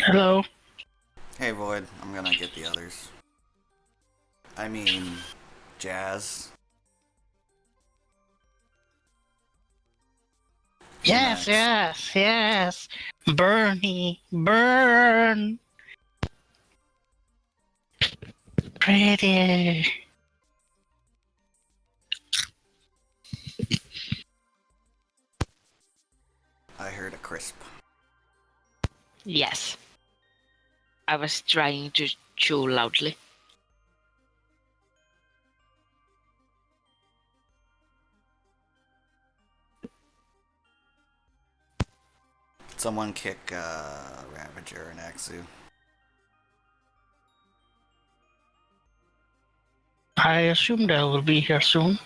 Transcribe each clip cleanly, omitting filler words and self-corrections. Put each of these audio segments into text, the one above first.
Hello. Hey Void, I'm gonna get the others. I mean, Jazz. You're Yes, next. yes, yes. Bernie, burn. Pretty. I heard a crisp. Yes. I was trying to chew loudly. Someone kick Ravager and Axu. I assume they will be here soon.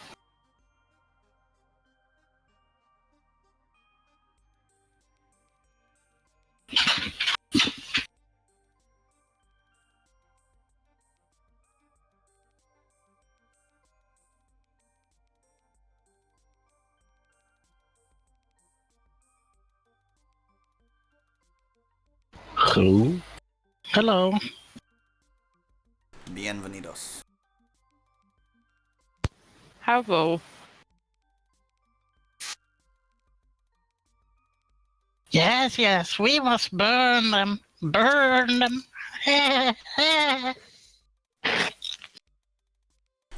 Hello? Hello. Bienvenidos. Hello. Yes, yes, we must burn them. Burn them. It's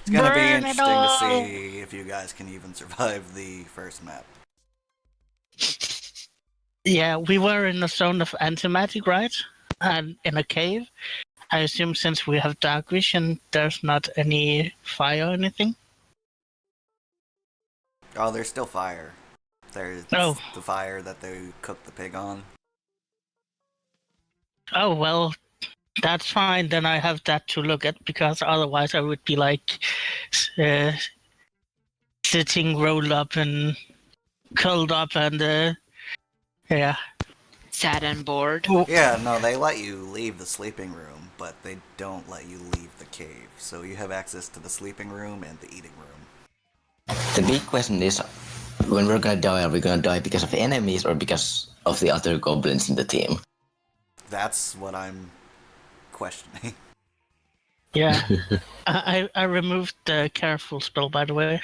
gonna be Burn it interesting to all. see if you guys can even survive the first map. Yeah, we were in a zone of antimatter, right? And in a cave. I assume since we have dark vision, there's not any fire or anything. Oh, there's still fire. There's Oh. the fire that they cooked the pig on. Oh, well, that's fine. Then I have that to look at because otherwise I would be like sitting rolled up and curled up and yeah. Sad and bored. Yeah, no, they let you leave the sleeping room, but they don't let you leave the cave. So you have access to the sleeping room and the eating room. The big question is, when we're gonna die, are we gonna die because of enemies or because of the other goblins in the team? That's what I'm questioning. Yeah. I removed the careful spell, by the way.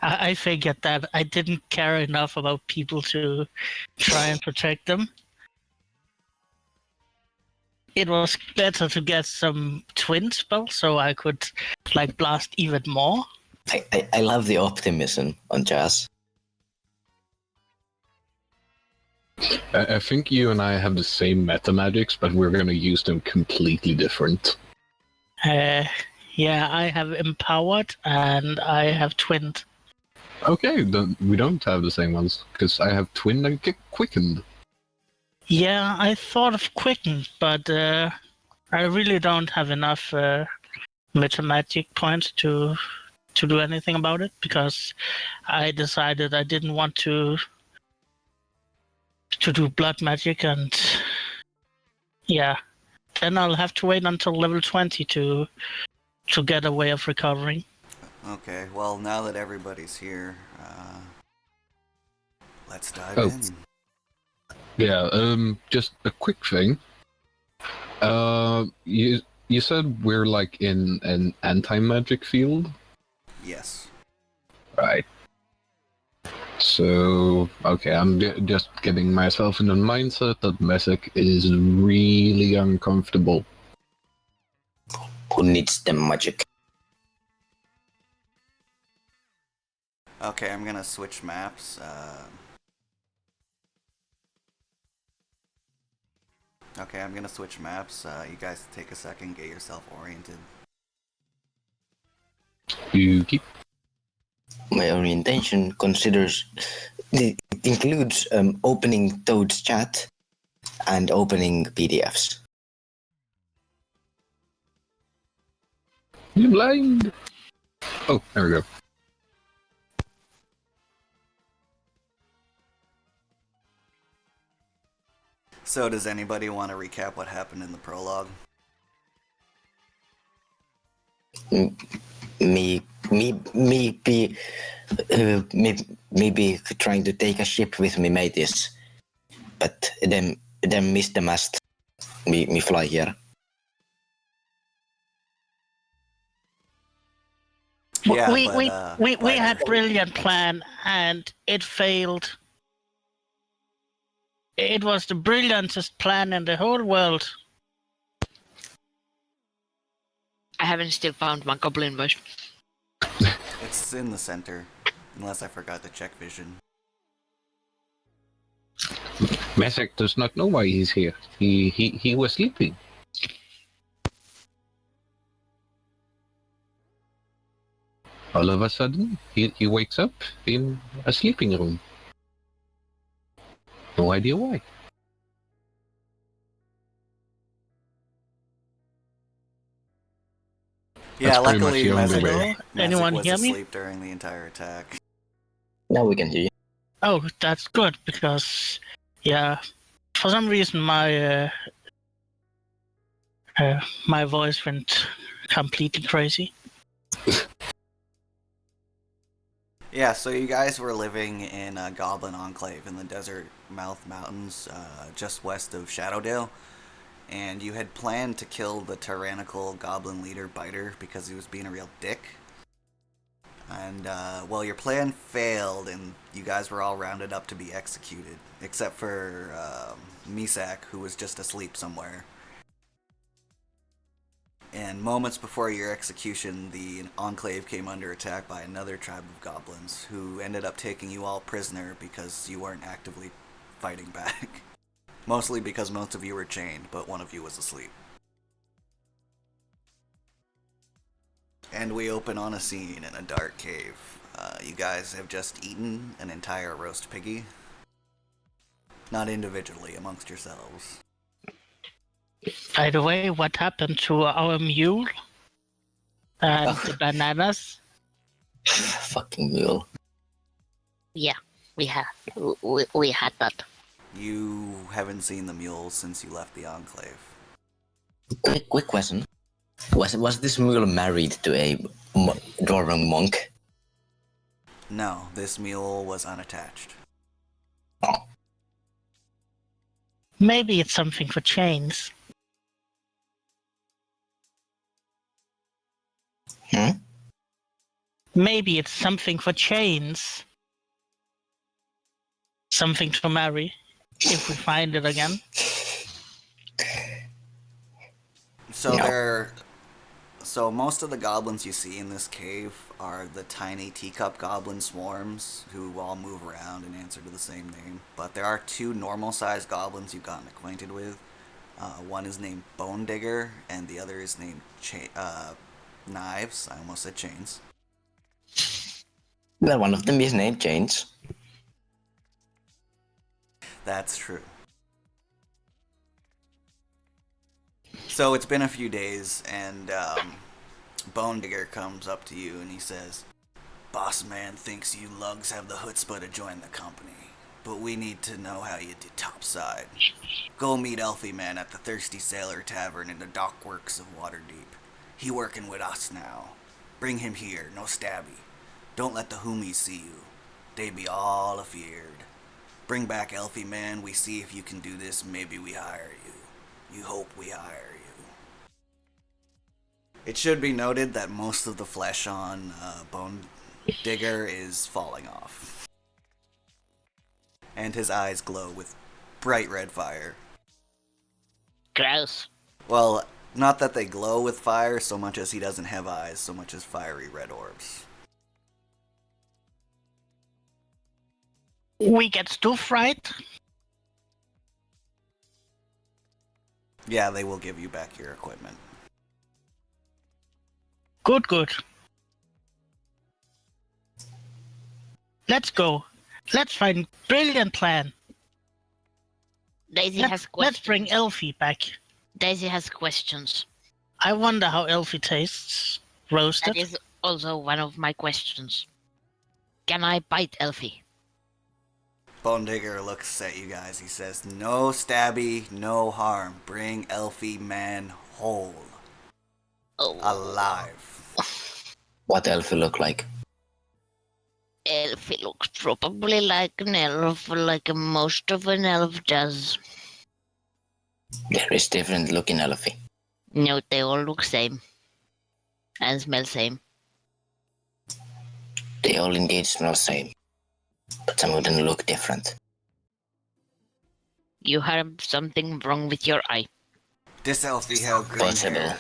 I figured that I didn't care enough about people to try and protect them. It was better to get some twin spells so I could like blast even more. I love the optimism on Jazz. I think you and I have the same meta magics, but we're gonna use them completely different. Yeah, I have empowered and I have twinned. Okay, then we don't have the same ones, because I have twin and quickened. Yeah, I thought of quicken, but I really don't have enough meta magic points to do anything about it because I decided I didn't want to do blood magic, and yeah, then I'll have to wait until level 20 to get a way of recovering. Okay, well, now that everybody's here, let's dive Oh. in. Yeah, just a quick thing. You said we're like in an anti-magic field? Yes. Right. So, okay, I'm just getting myself in the mindset that magic is really uncomfortable. Who needs the magic? Okay, I'm gonna switch maps. Okay, I'm gonna switch maps. You guys take a second, get yourself oriented. You keep. My orientation considers it includes opening Toad's chat and opening PDFs. You blind! Oh, there we go. So, does anybody want to recap what happened in the prologue? Maybe trying to take a ship with me made this, but then then miss the mast. Me fly here. Yeah, we had Biter. brilliant plan and it failed. It was the brilliantest plan in the whole world. I haven't still found my goblin voice. It's in the center, unless I forgot to check vision. Mesek does not know why he's here. He was sleeping. All of a sudden, he wakes up in a sleeping room. No idea why. Yeah, That's pretty much luckily the only Mezek, way. Anyone was hear me? asleep during the entire attack. Now we can hear you. Oh, that's good because, yeah, for some reason my my voice went completely crazy. Yeah, so you guys were living in a goblin enclave in the Desert Mouth Mountains, just west of Shadowdale, and you had planned to kill the tyrannical goblin leader Biter because he was being a real dick. And, well, your plan failed, and you guys were all rounded up to be executed, except for Misak, who was just asleep somewhere. And moments before your execution, the Enclave came under attack by another tribe of goblins, who ended up taking you all prisoner because you weren't actively fighting back. Mostly because most of you were chained, but one of you was asleep. And we open on a scene in a dark cave. You guys have just eaten an entire roast piggy. Not individually, amongst yourselves. By the way, what happened to our mule and the bananas? Fucking mule. Yeah, we had that. You haven't seen the mule since you left the Enclave. Quick question. Was this mule married to a dwarven monk? No, this mule was unattached. Oh. Maybe it's something for chains. Hmm? Maybe it's something for chains. Something to marry, if we find it again. So No. So most of the goblins you see in this cave are the tiny teacup goblin swarms who all move around and answer to the same name. But there are two normal-sized goblins you've gotten acquainted with. One is named Bone Digger, and the other is named Knives. I almost said Chains. Well, one of them is named Chains. That's true. So it's been a few days, and Bone Digger comes up to you and he says, "Boss man thinks you lugs have the chutzpah to join the company, but we need to know how you did topside. Go meet Elfie Man at the Thirsty Sailor Tavern in the dockworks of Waterdeep. He working with us now. Bring him here, no stabby. Don't let the homies see you. They be all afeared. Bring back Elfie Man, we see if you can do this, maybe we hire you. You hope we hire you." It should be noted that most of the flesh on Bone Digger is falling off. And his eyes glow with bright red fire. Gross. Well, not that they glow with fire so much as he doesn't have eyes, so much as fiery red orbs. We get stuff right. Yeah, they will give you back your equipment. Good. Let's go. Let's find brilliant plan. Daisy has questions. Let's bring Elfie back. Daisy has questions. I wonder how Elfie tastes. Roasted? That is also one of my questions. Can I bite Elfie? Bone Digger looks at you guys. He says, "No stabby, no harm. Bring Elfie Man whole. Oh. Alive." What Elfie look like? Elfie looks probably like an elf, like most of an elf does. There is different looking Elfie. No, they all look same. And smell same. They all indeed smell same. But some of them look different. You have something wrong with your eye. This Elfie have green Possible. hair.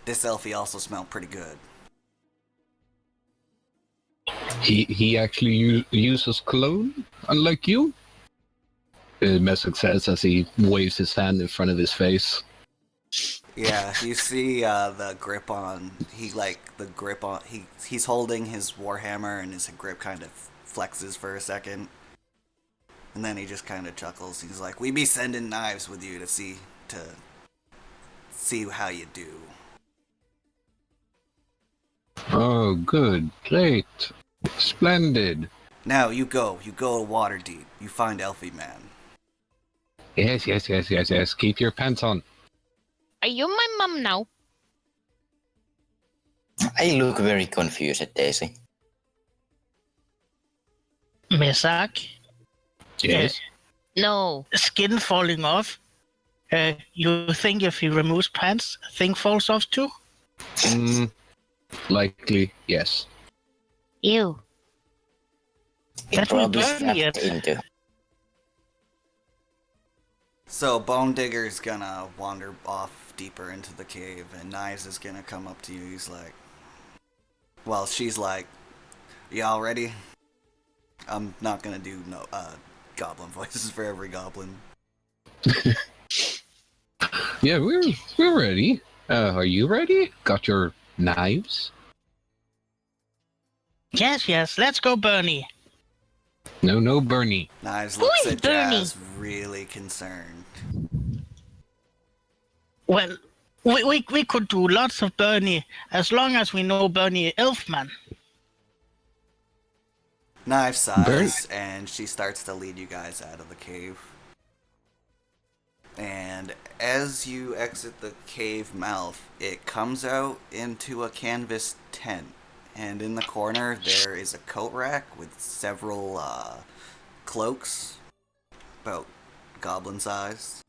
This Elfie also smelled pretty good. He actually uses cologne, unlike you. Messick says as he waves his hand in front of his face. Yeah, you see the grip on. He's holding his warhammer, and his grip kind of flexes for a second, and then he just kind of chuckles. He's like, "We be sending knives with you to see how you do." Oh, good, great, splendid. Now you go water deep. You find Elfie Man. Yes. Keep your pants on. Are you my mom now? I look very confused at Daisy. Mesak, Yes. No. skin falling off. You think if he removes pants, thing falls off too? Likely, yes. Ew. It That will probably burn snapped it. into. So Bone Digger's gonna wander off deeper into the cave, and Knives is gonna come up to you. He's like, well, she's like, y'all ready? I'm not gonna do no goblin voices for every goblin. Yeah, we're ready. Are you ready? Got your knives? Yes, let's go, Bernie. No, Bernie. Knives Who looks is at Bernie? Jazz really concerned. Well, we could do lots of Bernie as long as we know Bernie Elfman. Knives sighs, and she starts to lead you guys out of the cave. And as you exit the cave mouth, it comes out into a canvas tent. And in the corner, there is a coat rack with several cloaks, about goblin size.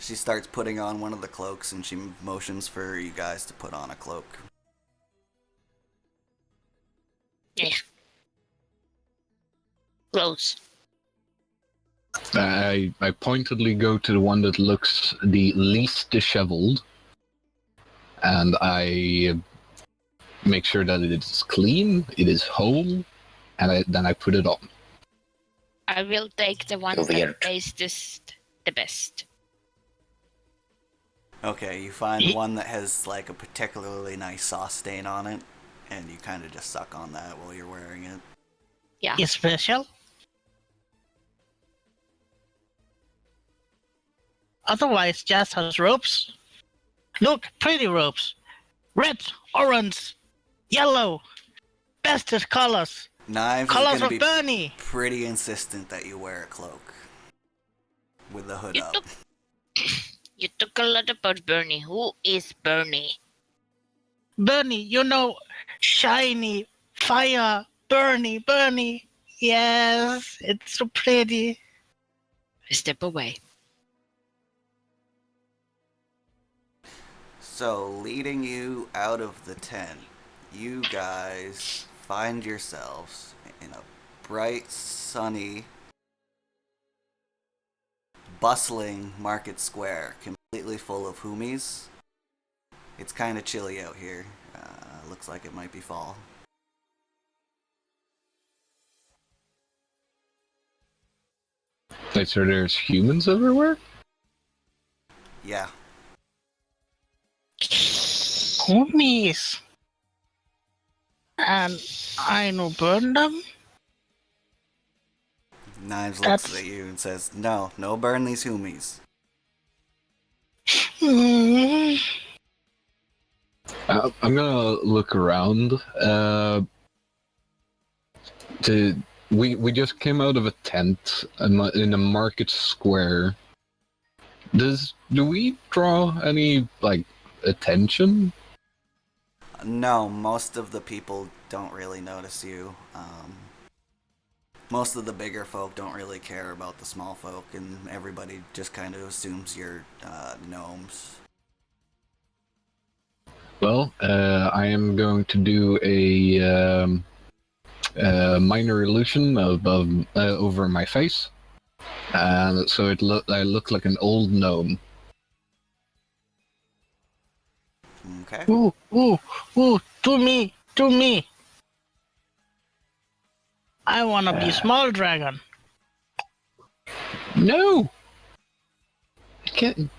She starts putting on one of the cloaks, and she motions for you guys to put on a cloak. Yeah. Close. I pointedly go to the one that looks the least disheveled, and I make sure that it is clean, it is whole, and then I put it on. I will take the one Weird. that tastes the best. Okay, you find one that has like a particularly nice sauce stain on it, and you kind of just suck on that while you're wearing it. Yeah. Is special. Otherwise, Jazz has ropes. Look, pretty ropes. Red, orange, yellow. Bestest colors. Knives is Colors gonna of be Bernie. pretty insistent that you wear a cloak with the hood You up. took, you took a lot about Bernie. Who is Bernie? Bernie, you know, shiny, fire, Bernie. Yes, it's so pretty. Step away. So, leading you out of the tent, you guys find yourselves in a bright, sunny, bustling market square, completely full of humies. It's kind of chilly out here. Looks like it might be fall. Wait, so there's humans everywhere? Yeah. Homies. And I know burn them? Knives looks That's- at you and says, no burn these humies. Hmm. I'm gonna look around. We just came out of a tent in a market square. Do we draw any like attention? No, most of the people don't really notice you. most of the bigger folk don't really care about the small folk, and everybody just kind of assumes you're gnomes. Well, I am going to do a minor illusion above over my face, and so I look like an old gnome. Okay. Ooh, ooh, ooh, to me, to me. I wanna be small dragon. No, I can't.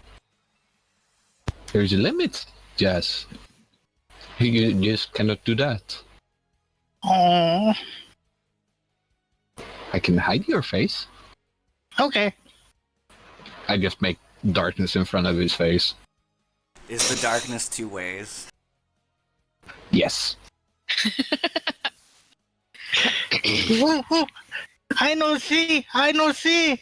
There's a limit, Jazz. You just cannot do that. Oh, I can hide your face. okay. I just make darkness in front of his face. Is the darkness two ways? Yes. Ooh, ooh. I know see, I know see.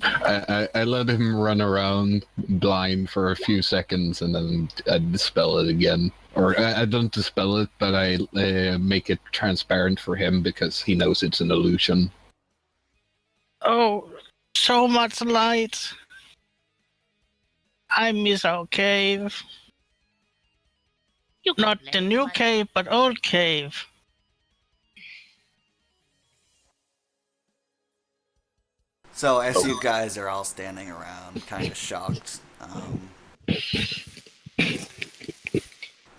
I let him run around blind for a few seconds and then I dispel it again. Or I don't dispel it, but I make it transparent for him because he knows it's an illusion. Oh, so much light. I miss our cave. You Not can the let new my- cave, but old cave. So as you guys are all standing around, kind of shocked,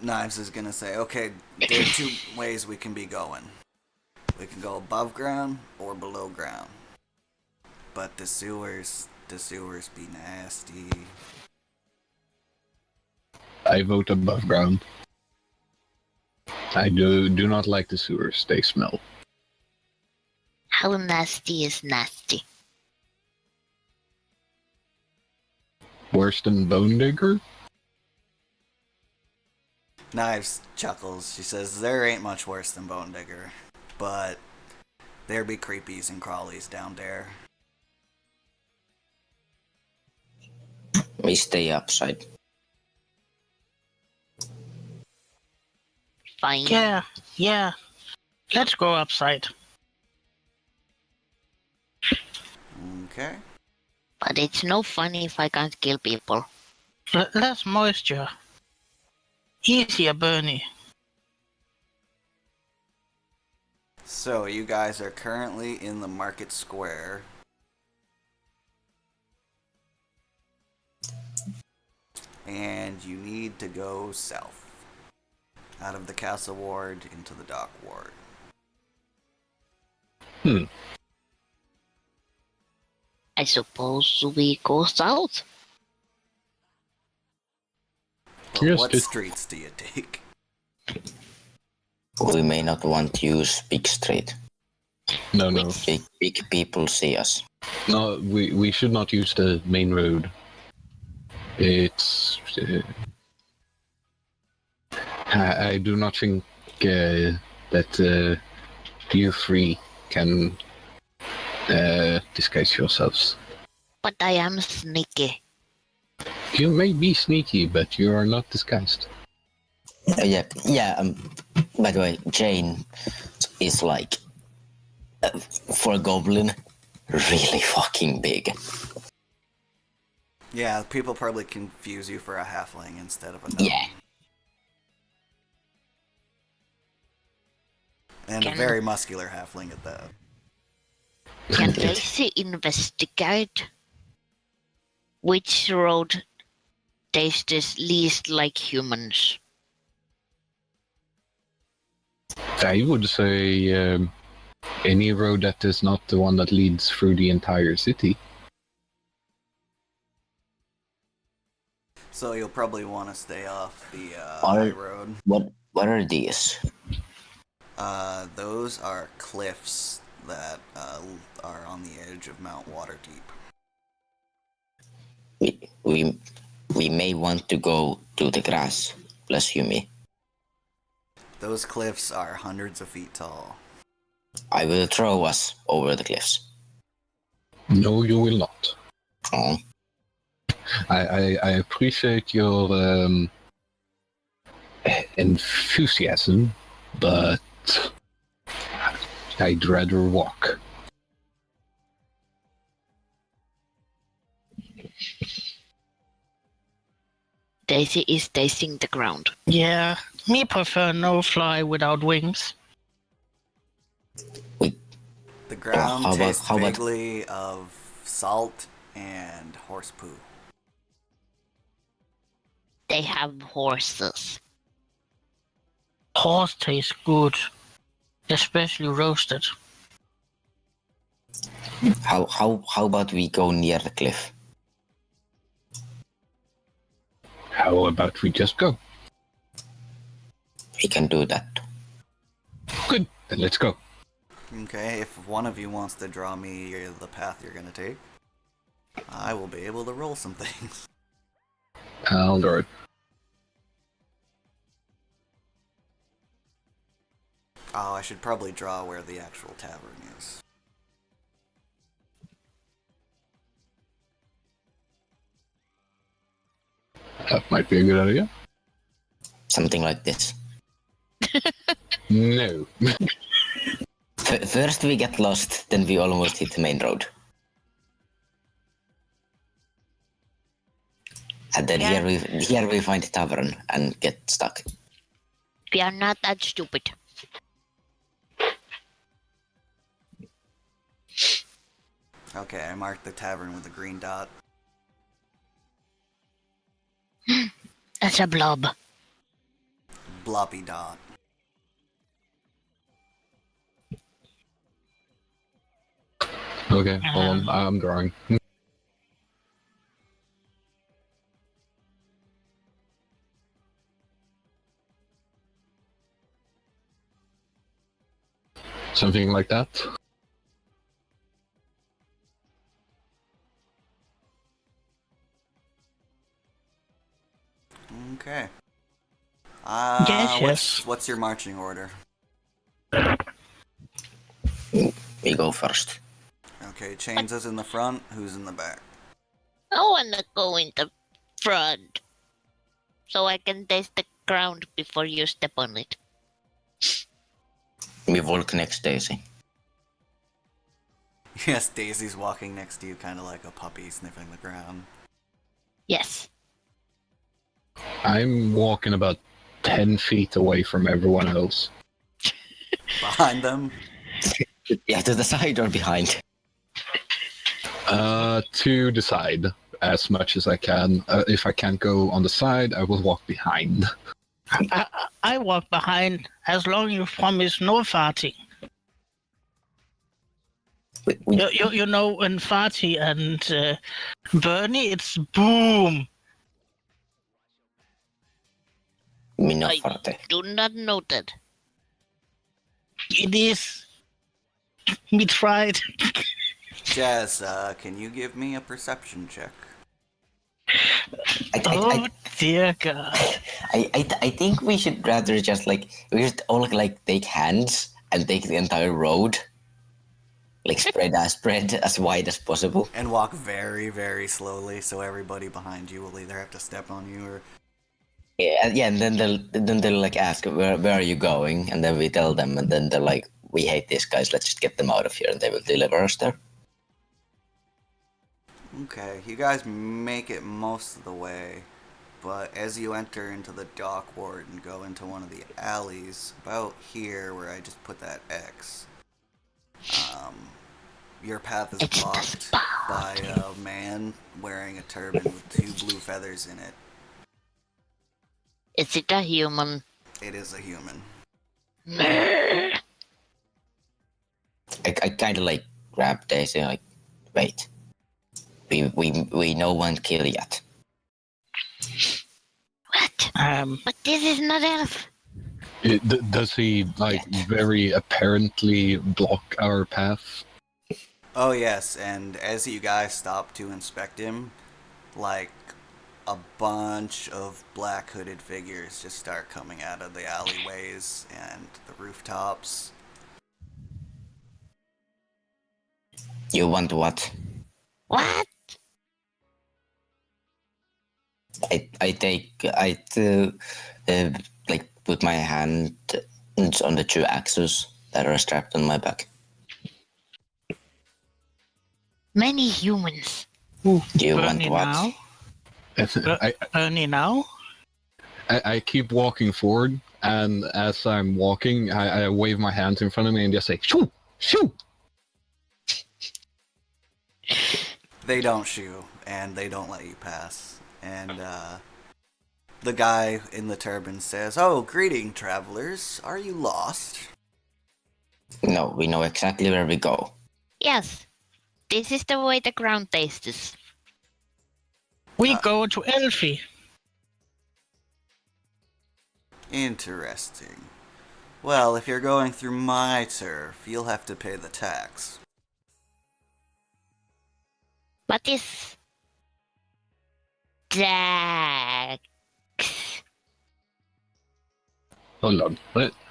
Knives is gonna say, "Okay, there are two ways we can be going. We can go above ground or below ground. But the sewers be nasty." I vote above ground. I do not like the sewers. They smell. How nasty is nasty? Worse than Bone Digger? Knives chuckles. She says, "There ain't much worse than Bone Digger, but there be creepies and crawlies down there." We stay upside. Fine. Yeah. Let's go upside. Okay. But it's no fun if I can't kill people. Less moisture. Easier, Bernie. So you guys are currently in the market square. And you need to go south. Out of the castle ward into the dock ward. I suppose we go south. But Yes, what it- streets do you take? We may not want to use big street. No. Big people see us. No, we should not use the main road. It's... I do not think that you three can disguise yourselves. But I am sneaky. You may be sneaky, but you are not disguised. Yeah. By the way, Jane is like, for a goblin, really fucking big. Yeah, people probably confuse you for a halfling instead of a gnome. Yeah. And a very muscular halfling at that. Can Lacey investigate which road tastes least like humans? I would say any road that is not the one that leads through the entire city. So you'll probably want to stay off the Are- high road. What are these? Those are cliffs that are on the edge of Mount Waterdeep. We may want to go to the grass. Bless you me. Those cliffs are hundreds of feet tall. I will throw us over the cliffs. No, you will not. Oh, I appreciate your enthusiasm, but I'd rather walk. Daisy is tasting the ground. Yeah, me prefer no fly without wings. The ground how about- tastes how about- vaguely of salt and horse poo. They have horses. Horse tastes good, especially roasted. How about we go near the cliff? How about we just go? We can do that. Good, then let's go. Okay, if one of you wants to draw me the path you're gonna take, I will be able to roll some things. I'll draw it. Oh, I should probably draw where the actual tavern is. That might be a good idea. Something like this. No. First we get lost, then we almost hit the main road. And then Yeah. here we find the tavern and get stuck. We are not that stupid. Okay, I marked the tavern with a green dot. That's a blob. Bloppy dot. Okay, hold on. I'm drawing. Something like that. Okay. Yes. What's your marching order? We go first. Okay, Chains is in the front. Who's in the back? I wanna go in the front. So I can taste the ground before you step on it. We walk next Daisy. Yes, Daisy's walking next to you, kind of like a puppy sniffing the ground. Yes. I'm walking about 10 feet away from everyone else. Behind them. Yeah, to the side or behind. To decide as much as I can. If I can't go on the side, I will walk behind. I walk behind as long as you promise no farting. You know, in Farty and Bernie, it's boom. Me no I forte. do not know that. It is. We tried. Jazz, can you give me a perception check? Oh dear God. I think we should rather just we should all take hands and take the entire road. Spread as wide as possible. And walk very, very slowly, so everybody behind you will either have to step on you or... Yeah, and then they'll ask where are you going, and then we tell them, and then they're like, we hate these guys, let's just get them out of here, and they will deliver us there. Okay, you guys make it most of the way, but as you enter into the dock ward and go into one of the alleys, about here where I just put that X, your path is It's the blocked spot. by a man wearing a turban with 2 blue feathers in it. Is it a human? It is a human. I kind of grab Daisy, wait. We no one kill yet. What? Um, But this is not elf. Does he very apparently block our path? Oh yes, and as you guys stop to inspect him, a bunch of black hooded figures just start coming out of the alleyways and the rooftops. You want what? What? I put my hand on the 2 axes that are strapped on my back. Many humans. Ooh, Do you want Bernie what? now? I, Bernie now? I keep walking forward, and as I'm walking, I wave my hands in front of me and just say, shoo! Shoo! They don't shoo, and they don't let you pass. And the guy in the turban says, "Oh, greeting, travelers. Are you lost?" No, we know exactly where we go. Yes, this is the way the ground tastes. We go to Elfie. Interesting. Well, if you're going through my turf, you'll have to pay the tax. What is that? Hold on,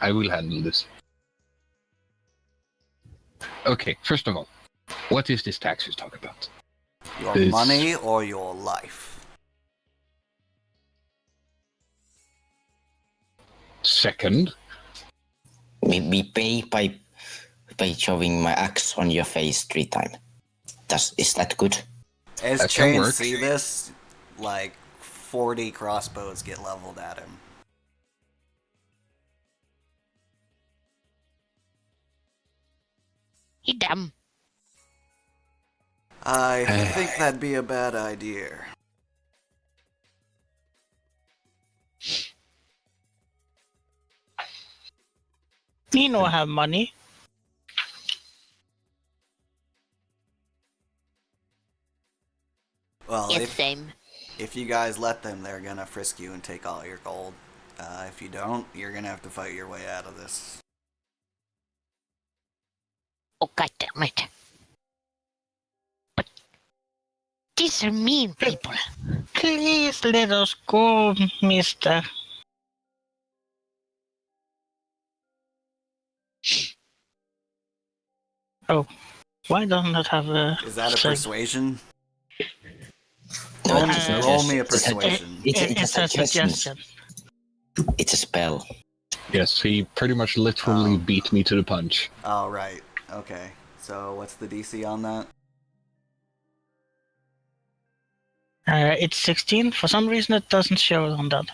I will handle this. Okay, first of all, what is this tax you're talking about? Your This- money or your life? Second, We pay by shoving my axe on your face 3 times. Is that good? As That can Chain work. see this, like 40 crossbows get leveled at him. He dumb. I think that'd be a bad idea. Me no have money. Well, Yes, same. if you guys let them, they're gonna frisk you and take all your gold. If you don't, you're gonna have to fight your way out of this. Oh, goddammit. But these are mean people. Please let us go, mister. Oh, why doesn't it have a... Is that a save? persuasion? No, Roll, it's not roll just- me a it's a- persuasion. It's a suggestion. It's a spell. yes, he pretty much literally beat me to the punch. Oh, right. Okay. So what's the DC on that? It's 16. For some reason, it doesn't show on that.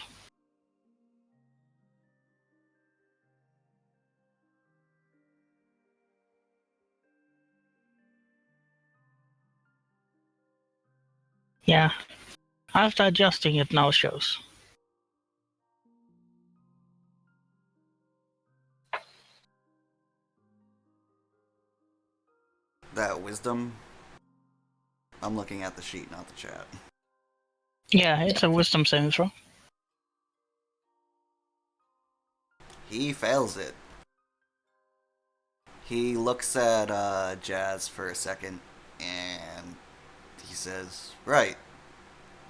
Yeah. After adjusting, it now shows. That wisdom? I'm looking at the sheet, not the chat. Yeah, it's a wisdom saving throw. He fails it. He looks at Jazz for a second, and he says, "Right,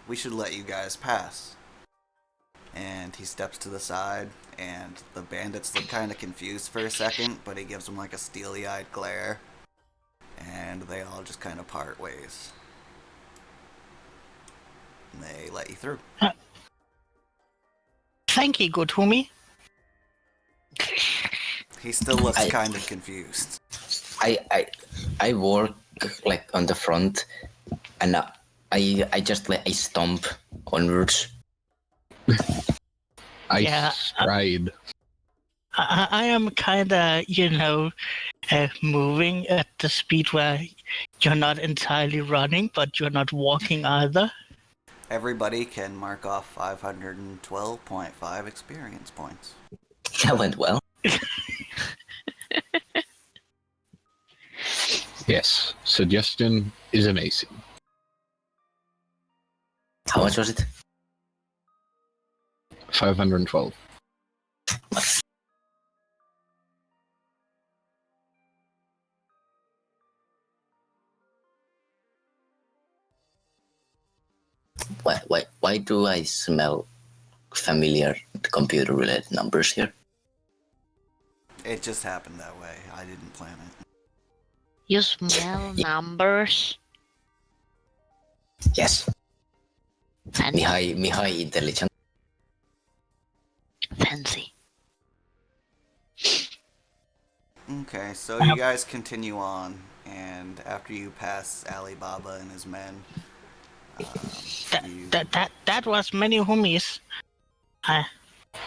we should let you guys pass." And he steps to the side, and the bandits look kind of confused for a second, but he gives them like a steely-eyed glare, and they all just kind of part ways. And they let you through. Thank you, good homie. He still looks I- kind of confused. I work like on the front, and I just I stomp onwards. I Yeah, stride. I am kind of, moving at the speed where you're not entirely running, but you're not walking either. Everybody can mark off 512.5 experience points. That went well. Yes, suggestion is amazing. How much was it? 512. Why do I smell familiar computer-related numbers here? It just happened that way. I didn't plan it. You smell numbers. Yes, Fancy. me high intelligence. Fancy. Okay, so you guys continue on, and after you pass Alibaba and his men, you That was many homies.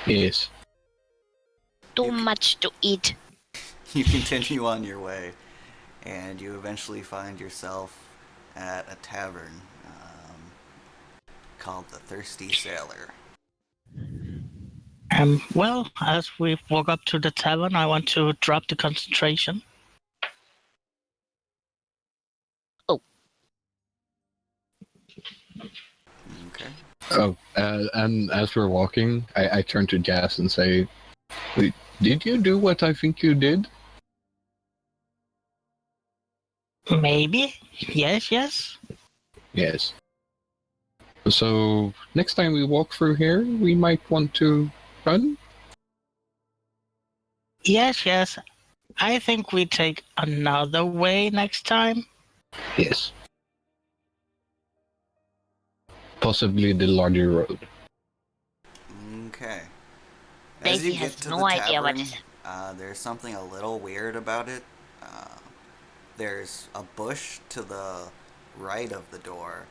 Yes. Too You c- much to eat. you continue on your way, and you eventually find yourself at a tavern called the Thirsty Sailor. Well, as we walk up to the tavern, I want to drop the concentration. Okay. Oh, and as we're walking, I turn to Jazz and say, "Wait, did you do what I think you did?" Maybe. Yes. Yes. So next time we walk through here, we might want to run. Yes. I think we take another way next time. Yes. Possibly the larger road. Okay. As Daisy you has get to no the idea what tavern, is. there's something a little weird about it. There's a bush to the right of the door,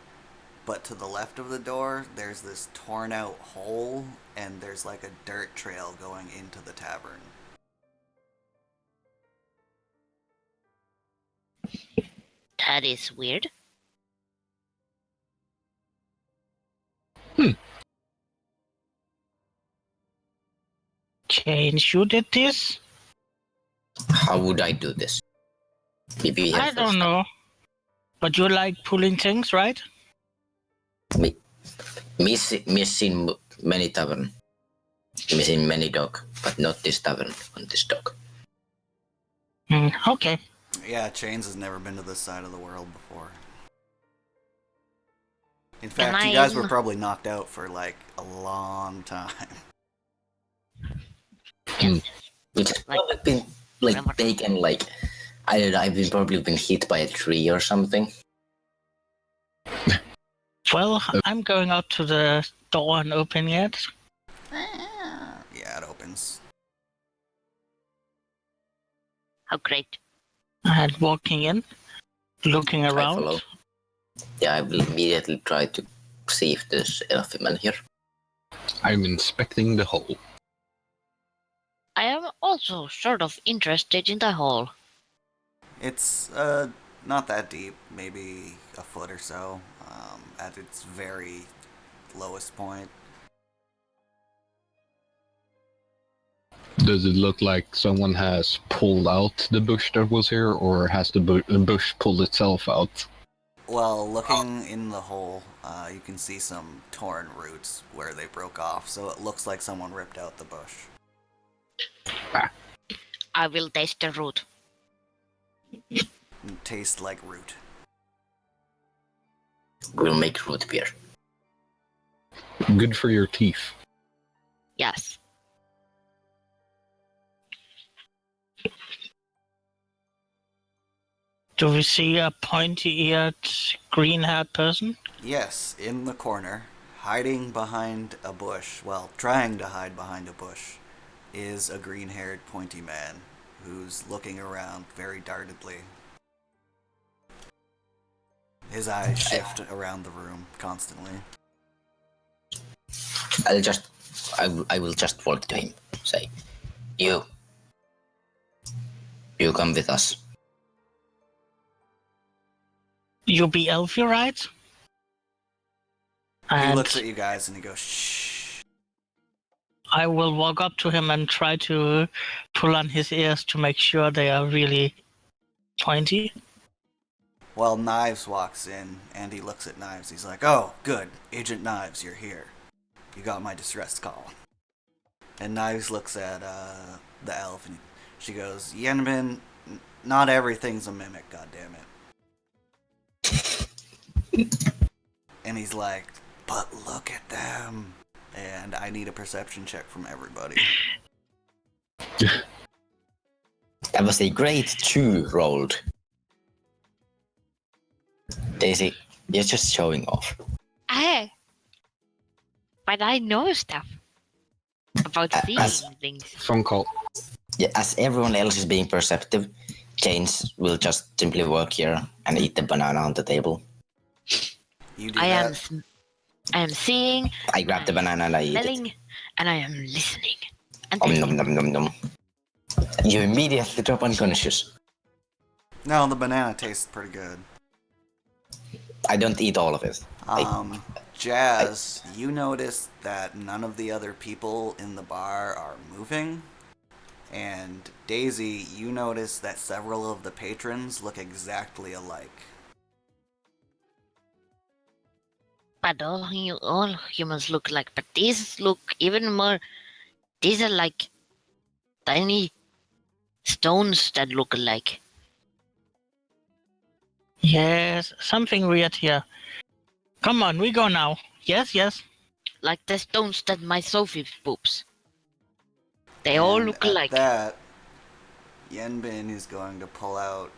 but to the left of the door, there's this torn out hole, and there's like a dirt trail going into the tavern. That is weird. Change, you did this? How would I do this? Maybe I don't know. But you like pulling things, right? Missing many tavern. Missing many dog, but not this tavern on this dog. Okay. Yeah, Chains has never been to this side of the world before. In fact, you guys were probably knocked out for like a long time. It's probably been like taken like I don't know, I've been probably been hit by a tree or something. Well, I'm going up to the door and opening it. Yeah, it opens. How great. And walking in, looking I around. follow. Yeah, I will immediately try to see if there's Elfman here. I'm inspecting the hole. I am also sort of interested in the hole. It's not that deep, maybe a foot or so, at its very lowest point. Does it look like someone has pulled out the bush that was here, or has the bush pulled itself out? Well, looking in the hole, you can see some torn roots where they broke off, so it looks like someone ripped out the bush. I will taste the root. Tastes like root. We'll make root beer. Good for your teeth. Yes. Do we see a pointy-eared, green-haired person? Yes, in the corner, hiding behind a bush, well, trying to hide behind a bush, is a green-haired, pointy man who's looking around very dartedly. His eyes shift around the room constantly. I will just walk to him. Say, you come with us. You be Elfie, right? He And looks at you guys and he goes, shh. I will walk up to him and try to pull on his ears to make sure they are really pointy. Well, Knives walks in and he looks at Knives. He's like, oh, good. Agent Knives, you're here. You got my distress call. And Knives looks at the elf and she goes, Yenmin, not everything's a mimic, goddammit. And he's like, but look at them. And I need a perception check from everybody. That was a great 2 rolled. Daisy, you're just showing off. Hey. But I know stuff about seeing things. Phone call. Yeah, as everyone else is being perceptive, James will just simply work here and eat the banana on the table. You do I am, that. I am seeing, I grab the banana and I eat it. smelling, and I am listening. And Om nom nom nom nom. You immediately drop unconscious. No, the banana tastes pretty good. I don't eat all of it. Jazz, you notice that none of the other people in the bar are moving. And Daisy, you notice that several of the patrons look exactly alike. But all humans look like, but these look even more. These are like tiny stones that look alike. Yes, something weird here. Come on, we go now. Yes, yes. Like the stones that my Sophie poops. They all And look at alike. that, Yenbin is going to pull out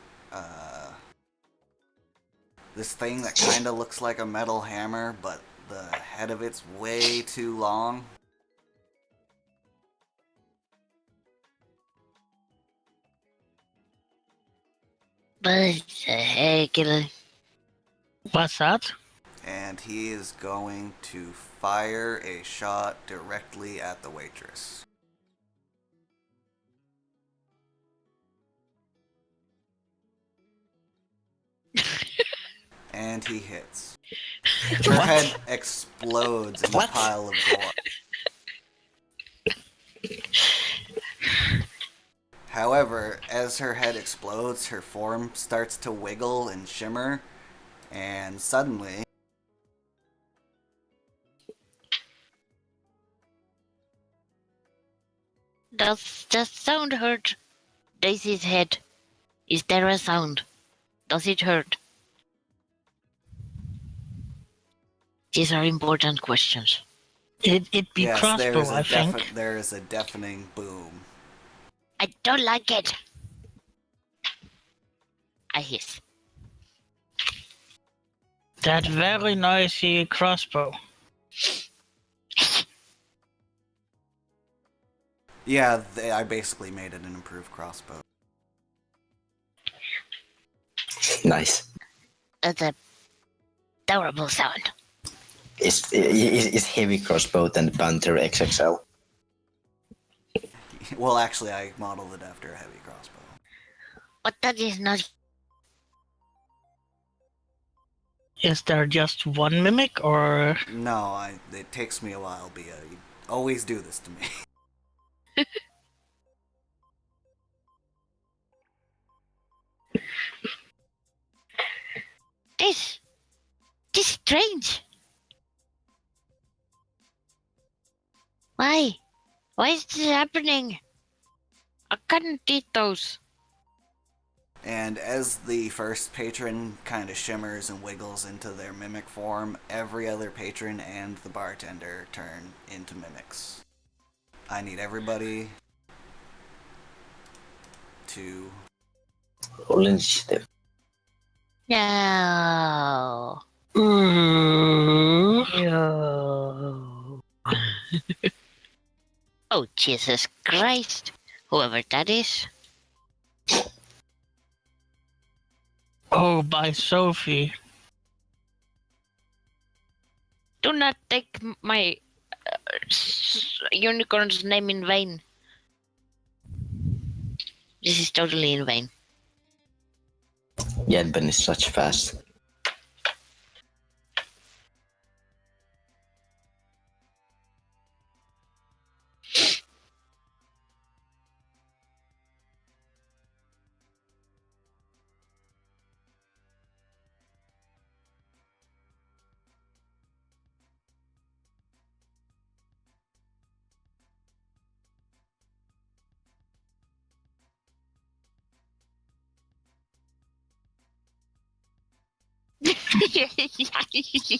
this thing that kind of looks like a metal hammer, but the head of it's way too long. But hey, killer. What's that? And he is going to fire a shot directly at the waitress. And he hits. Her head explodes in a pile of gore. However, as her head explodes, her form starts to wiggle and shimmer, and suddenly... Does the sound hurt Daisy's head? Is there a sound? Does it hurt? These are important questions. It be Yes, crossbow, I think. there is a deafening boom. I don't like it. I hiss. That very noisy crossbow. Yeah, I basically made it an improved crossbow. Nice. It's a terrible sound. It's heavy crossbow than Panther XXL. Well, actually, I modeled it after a heavy crossbow. But that is not. Is there just one mimic, or No, it takes me a while, Bia. You always do this to me. This is strange. Why? Why is this happening? I can't eat those. And as the first patron kind of shimmers and wiggles into their mimic form, every other patron and the bartender turn into mimics. I need everybody to... Roll initiative. No. Ooh. No. Oh, Jesus Christ. Whoever that is. Oh, by Sophie. Do not take my unicorn's name in vain. This is totally in vain. Yenben is such fast.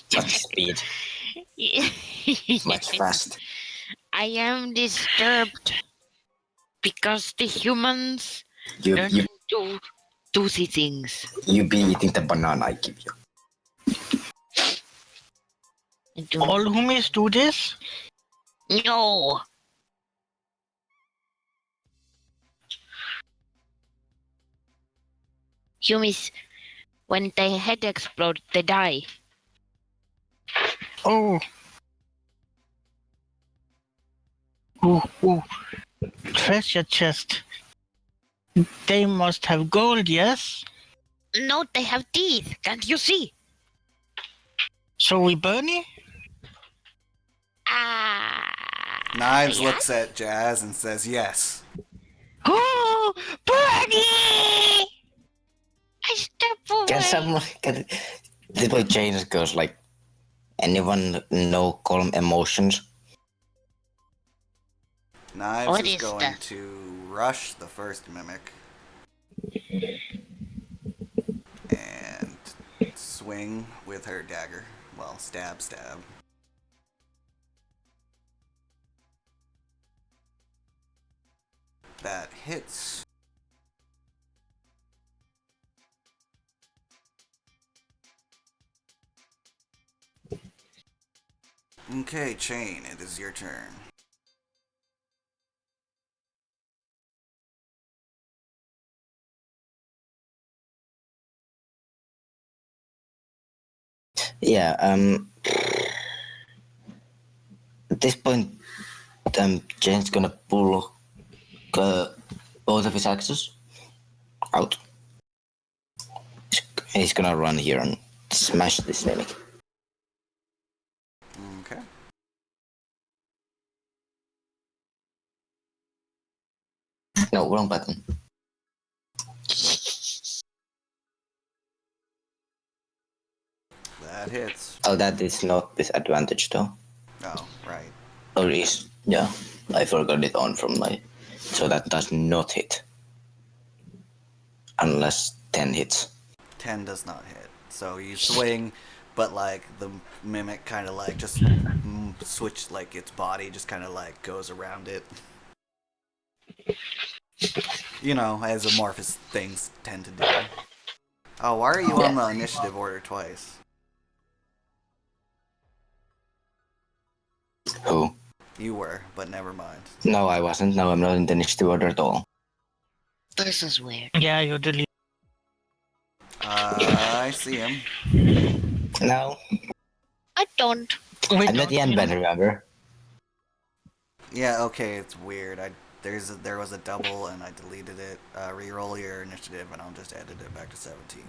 Such speed. Much fast. I am disturbed because the humans You don't do these things. you be eating the banana I give you. All humis do this? No. Humans, when their head explodes, they die. Oh. Ooh. Treasure chest. They must have gold, yes? No, they have teeth. Can't you see? So we burn it? Knives Yeah? looks at Jazz and says yes. Oh, Bernie! I step away. Can someone? This way, James goes like, anyone know calm emotions? Knives What is is going that? to rush the first mimic. And swing with her dagger. Well, stab. That hits. Okay, Chain, it is your turn. Yeah. At this point, Jane's gonna pull both of his axes out. He's gonna run here and smash this mimic. Okay. No, wrong button. That hits. Oh, that is not disadvantage though. Oh, right. Or is, yeah. I forgot it on from my. So that does not hit. Unless 10 hits. 10 does not hit. So you swing, but like the mimic kind of like just switch, like its body just kind of like goes around it. You know, as amorphous things tend to do. Oh, why are you on the initiative order twice? Who? You were, but never mind. No, I wasn't. No, I'm not in the initiative order at all. This is weird. Yeah, you delete. I see him. No. I don't. I'm at the end, Ben, remember? Yeah, okay, it's weird. There was a double and I deleted it. Reroll your initiative and I'll just edit it back to 17.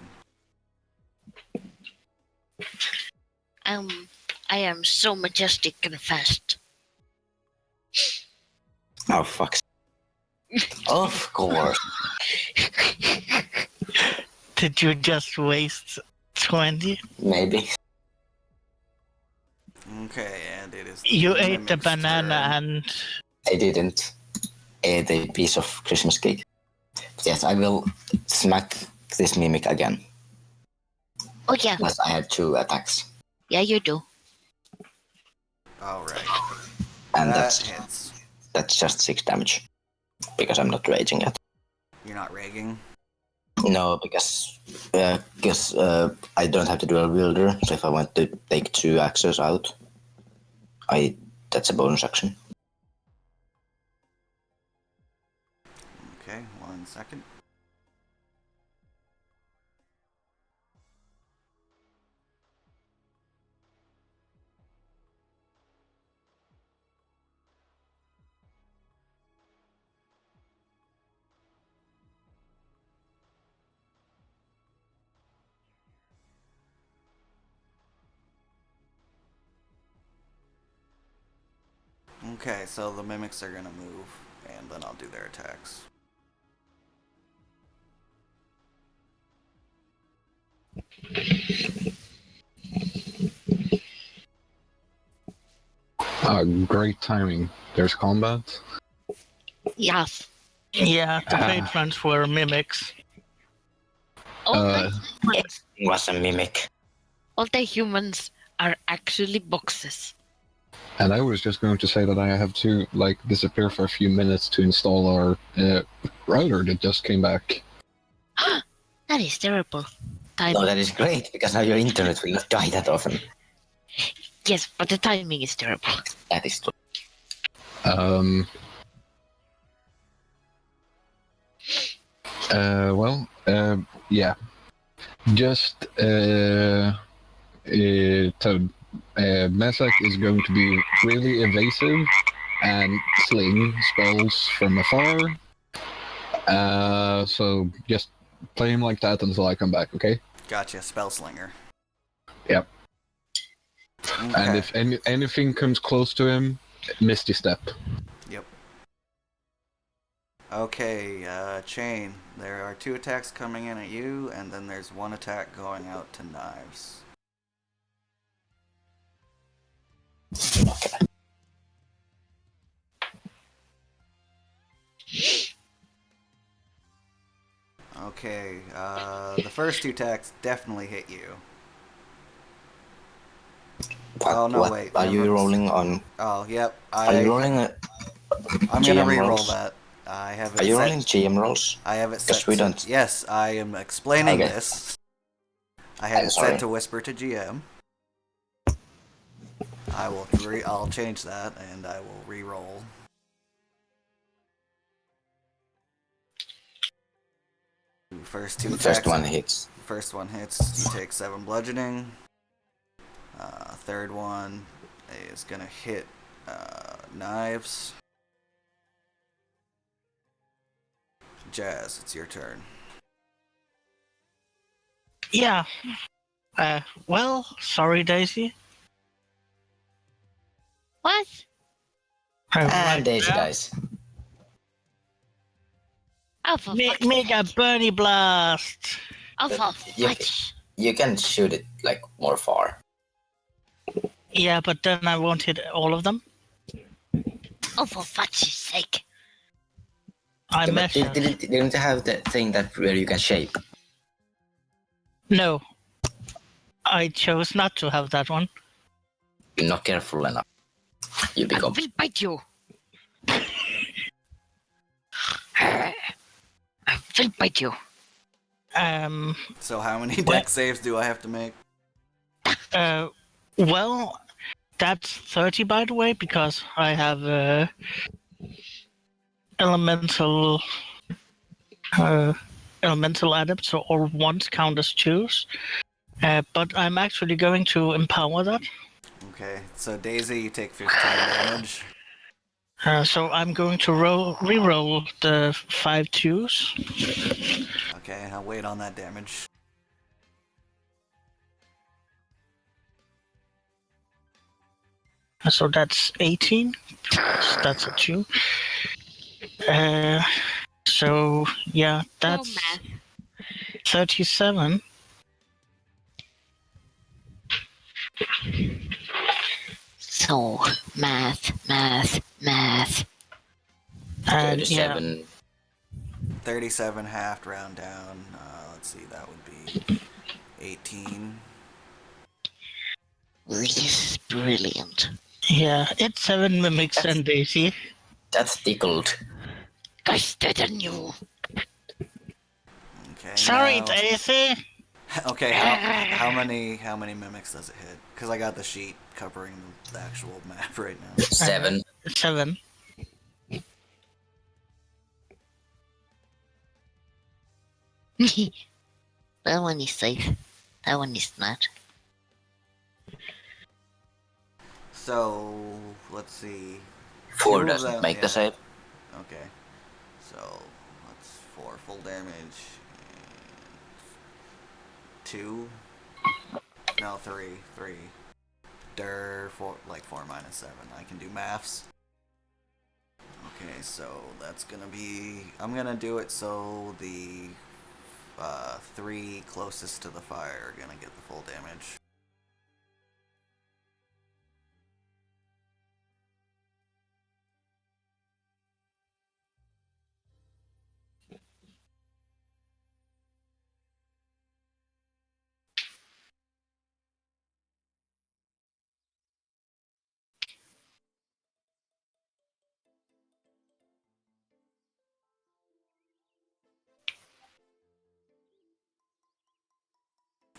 I am so majestic and fast. Oh, fuck. Of course. Did you just waste 20? Maybe. Okay, and it is. You ate the mimic's banana turn. and... I didn't. Ate a piece of Christmas cake. Yes, I will smack this mimic again. Oh yeah, Plus, I had 2 attacks. yeah you do. Alright. And That that's hits. just 6 damage. Because I'm not raging yet. You're not ragging? No, because I don't have to do a wielder, so if I want to take 2 axes out, that's a bonus action. Okay, 1 second. Okay, so the mimics are gonna move, and then I'll do their attacks. Great timing. There's combat. Yes. Yeah, the patrons were mimics. All Uh, the humans, It was a mimic. all the humans are actually boxes. And I was just going to say that I have to disappear for a few minutes to install our router that just came back. That is terrible. No, that is great, because now your internet will not die that often. Yes, but the timing is terrible. That is true. Well, Yeah. Just Toad. Mesak is going to be really evasive and sling spells from afar. So just play him like that until I come back, okay? Gotcha, spell slinger. Yep. Okay. And if anything comes close to him, Misty Step. Yep. Okay, Chain. There are 2 attacks coming in at you, and then there's 1 attack going out to Knives. Okay, the first 2 attacks definitely hit you. Oh, no, what wait. are you never- rolling on? Oh, yep. Are you rolling? I'm gonna GM re-roll rolls? that. I have it Are you set. rolling GM rolls? I have it set. Because we don't. Yes, I am explaining Okay. this. I have I'm it sorry. set to whisper to GM. I'll change that and I will re-roll. First 2 attacks. First one hits. First one hits. You take 7 bludgeoning. Third one is gonna hit Knives. Jazz, it's your turn. Yeah. Well, sorry, Daisy. What? Right And Daisy now. dies. Oh, for fuck's Mega sake. Bernie Blast. Oh, for You- fudge. You can shoot it like more far. Yeah, but then I won't hit all of them. Oh, for fudge's sake. I Yeah, but measured. didn't have the thing that where you can shape. No. I chose not to have that one. You're not careful enough. You I become. will bite you. I will bite you. So how many dex saves do I have to make? Well, that's 30, by the way, because I have elemental adept, so all ones count as twos. But I'm actually going to empower that. Okay, so Daisy, you take 15 damage. So I'm going to re-roll the 5 twos. Okay, I'll wait on that damage. So that's 18. So that's a 2. So yeah, that's math. 37. So, math. And yeah, 37. 37 halved round down. Let's see, that would be 18. This is brilliant. yeah, it's 7 mimics and Daisy. That's tickled. Guys, better than you. Okay. Sorry, now- Daisy. Okay, how many mimics does it hit? Because I got the sheet covering the actual map right now. 7. 7. That one is safe. That one is not. So let's see. 4 Two of doesn't them, make yeah. the save. Okay. So that's 4 full damage. And 2. No, 3. 3. 4, like 4 minus 7. I can do maths. Okay, so that's gonna be. I'm gonna do it so the 3 closest to the fire are gonna get the full damage.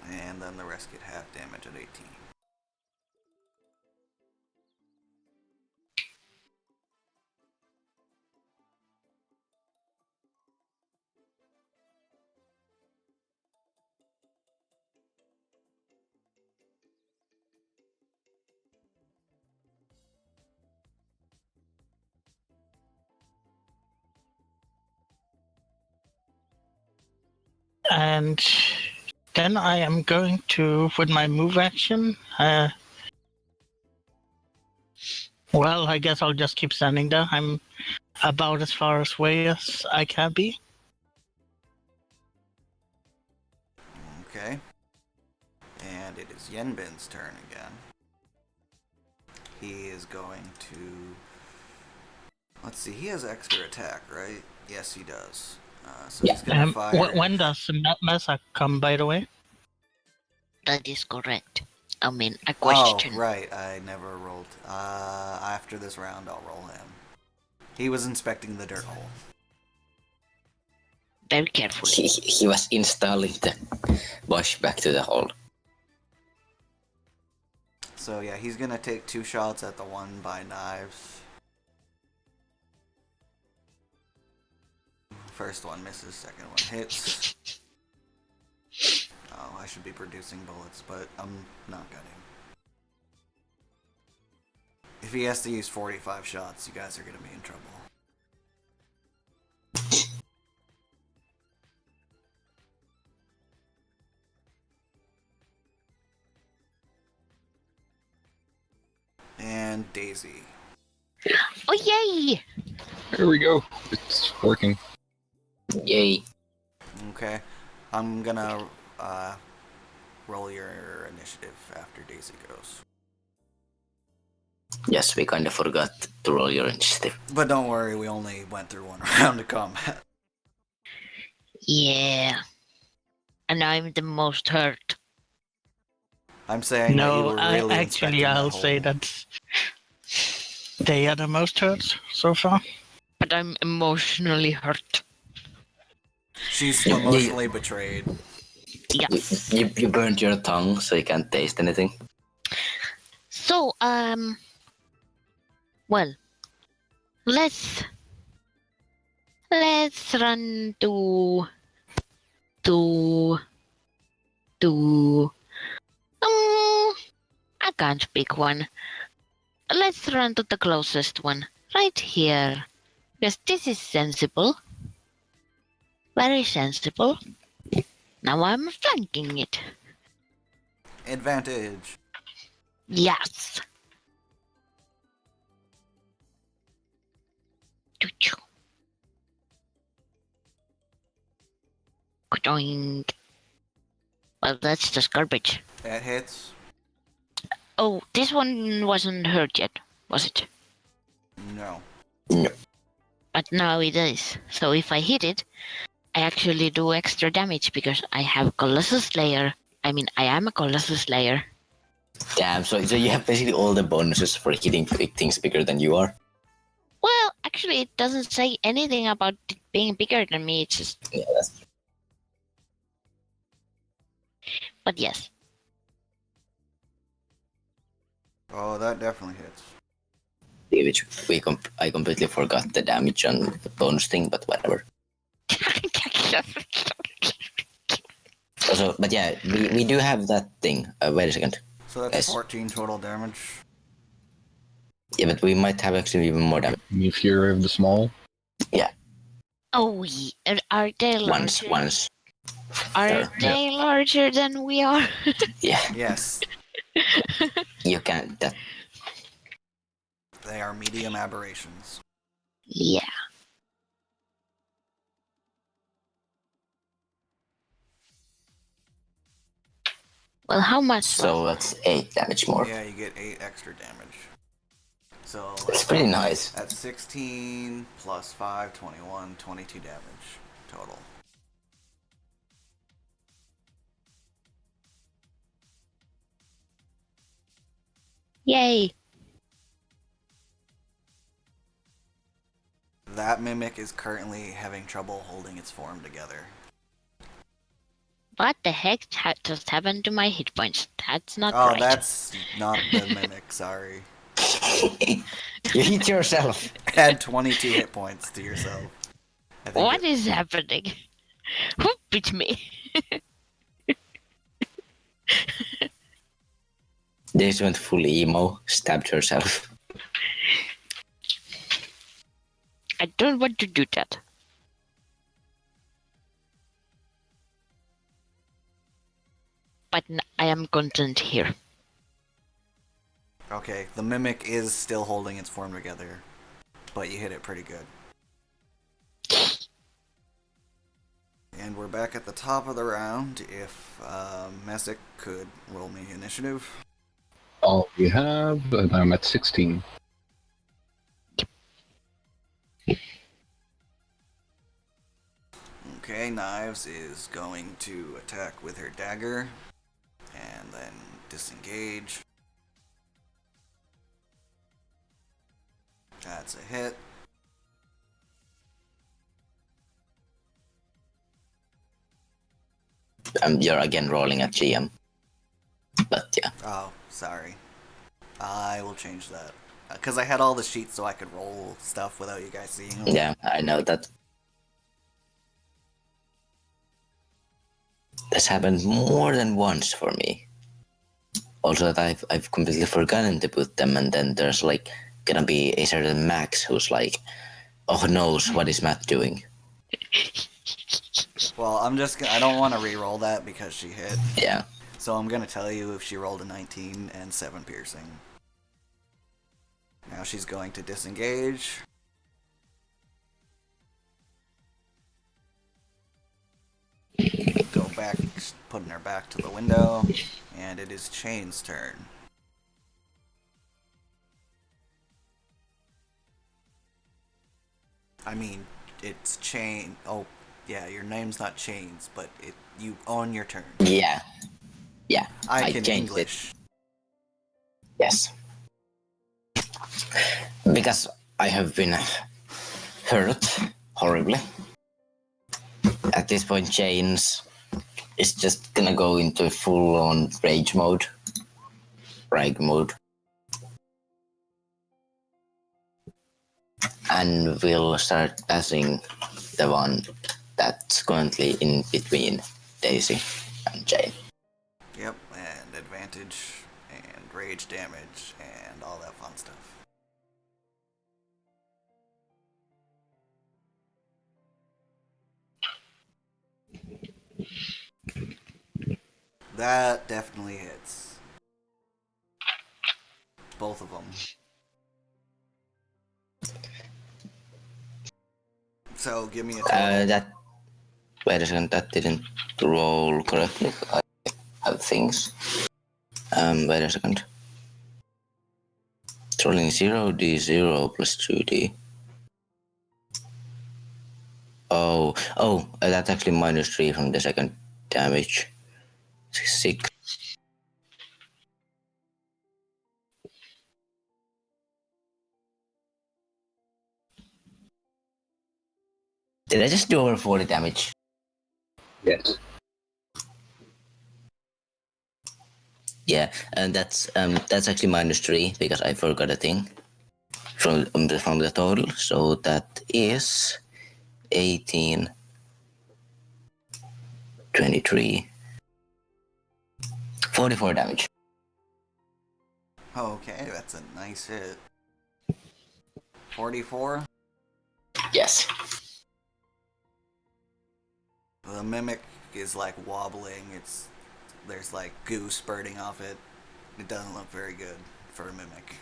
And then the rest get half damage at 18. And then I am going to, with my move action, well, I guess I'll just keep standing there. I'm about as far away as I can be. Okay. And it is Yenbin's turn again. He is going to... Let's see, he has extra attack, right? Yes, he does. So he's gonna fire... When does Mesa come, by the way? That is correct. I mean, a Oh, question. right, I never rolled. After this round, I'll roll him. He was inspecting the dirt hole. Very carefully. He was installing the bush back to the hole. So yeah, he's gonna take 2 shots at the one by knives. First one misses, second one hits. Oh, I should be producing bullets, but I'm not gonna. If he has to use 45 shots, you guys are gonna be in trouble. And Daisy. Oh, yay! There we go. It's working. Yay. Okay. I'm gonna roll your initiative after Daisy goes. Yes, we kind of forgot to roll your initiative. But don't worry, we only went through 1 round of combat. Yeah. And I'm the most hurt. I'm saying that you No, were really actually, inspecting I'll that say hole. that they are the most hurt so far. But I'm emotionally hurt. She's emotionally betrayed. Yes. You burned your tongue, so you can't taste anything. So, well, let's run to I can't pick one. Let's run to the closest one, right here. Because this is sensible. Very sensible. Now I'm flanking it. Advantage. Yes. Choo-choo. Ka-doink. Well, that's just garbage. That hits. Oh, this one wasn't hurt yet, was it? No. But now it is. So if I hit it, I actually do extra damage because I have Colossus Slayer. I mean, I am a Colossus Slayer. Damn, so you have basically all the bonuses for hitting things bigger than you are. Well, actually, it doesn't say anything about it being bigger than me. It's just, Yeah, that's but yes. Oh, that definitely hits. which I completely forgot the damage on the bonus thing, but whatever. Also, but yeah, we do have that thing. Wait a second. So that's Yes. 14 total damage. Yeah, but we might have actually even more damage. You Fury of the Small. Oh, are they larger? Once. Are There. they larger than we are? Yeah, Yes, you can. That they are medium aberrations. Yeah. Well, how much? so that's 8 damage more. Yeah, you get 8 extra damage. So It's pretty nice. that's 16 plus 5, 21, 22 damage total. Yay. That mimic is currently having trouble holding its form together. What the heck just happened to my hit points? That's not Oh, right. that's not the mimic, sorry. You hit yourself. Add 22 hit points to yourself. I think What is happening? Who bit me? Daisy went full emo, stabbed herself. I don't want to do that. but I am content here. Okay, the mimic is still holding its form together, but you hit it pretty good. And we're back at the top of the round. If Mesic could roll me initiative. All we have, and I'm at 16. Okay, Knives is going to attack with her dagger, and then disengage. That's a hit. You're again rolling at GM. But yeah. Oh, sorry. I will change that. Because I had all the sheets so I could roll stuff without you guys seeing them. Yeah, I know that. This happened more than once for me. Also that I've completely forgotten to put them, and then there's like gonna be a certain Max who's like, oh knows what is Matt doing? Well, I don't want to re-roll that because she hit. Yeah. So I'm gonna tell you if she rolled a 19 and 7 piercing. Now she's going to disengage. Go back, putting her back to the window, and it is Chain's turn. I mean, it's Chain. Oh, yeah, your name's not Chains, but you own your turn. Yeah. Yeah. I can changed English. it. Yes. Because I have been hurt horribly. At this point, Chains is just gonna go into full-on rage mode. Rag mode. And we'll start passing the one that's currently in between Daisy and Jane. Yep, and advantage, and rage damage, and all that fun stuff. That definitely hits. Both of them. So give me a total. Wait a second, that didn't roll correctly. I have things. Wait a second. It's rolling 0d0 plus 2d. Oh, that's actually -3 from the second damage. 6. Did I just do over 40 damage? Yes. Yeah, and that's actually -3 because I forgot a thing from the total. So that is 18, 23, 44 damage. Okay, that's a nice hit. 44? Yes. The mimic is like wobbling. There's like goo spurting off it. It doesn't look very good for a mimic.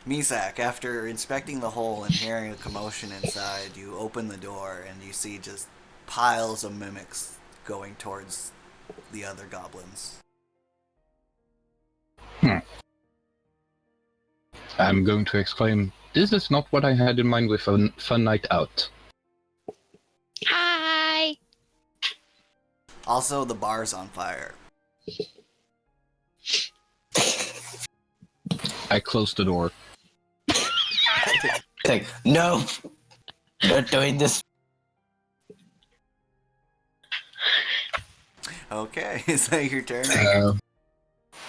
Misak, after inspecting the hole and hearing a commotion inside, you open the door and you see just piles of mimics going towards the other goblins. I'm going to exclaim, this is not what I had in mind with a fun night out. Hi! Also, the bar's on fire. I closed the door. Like, no! Not doing this. Okay, is that your turn?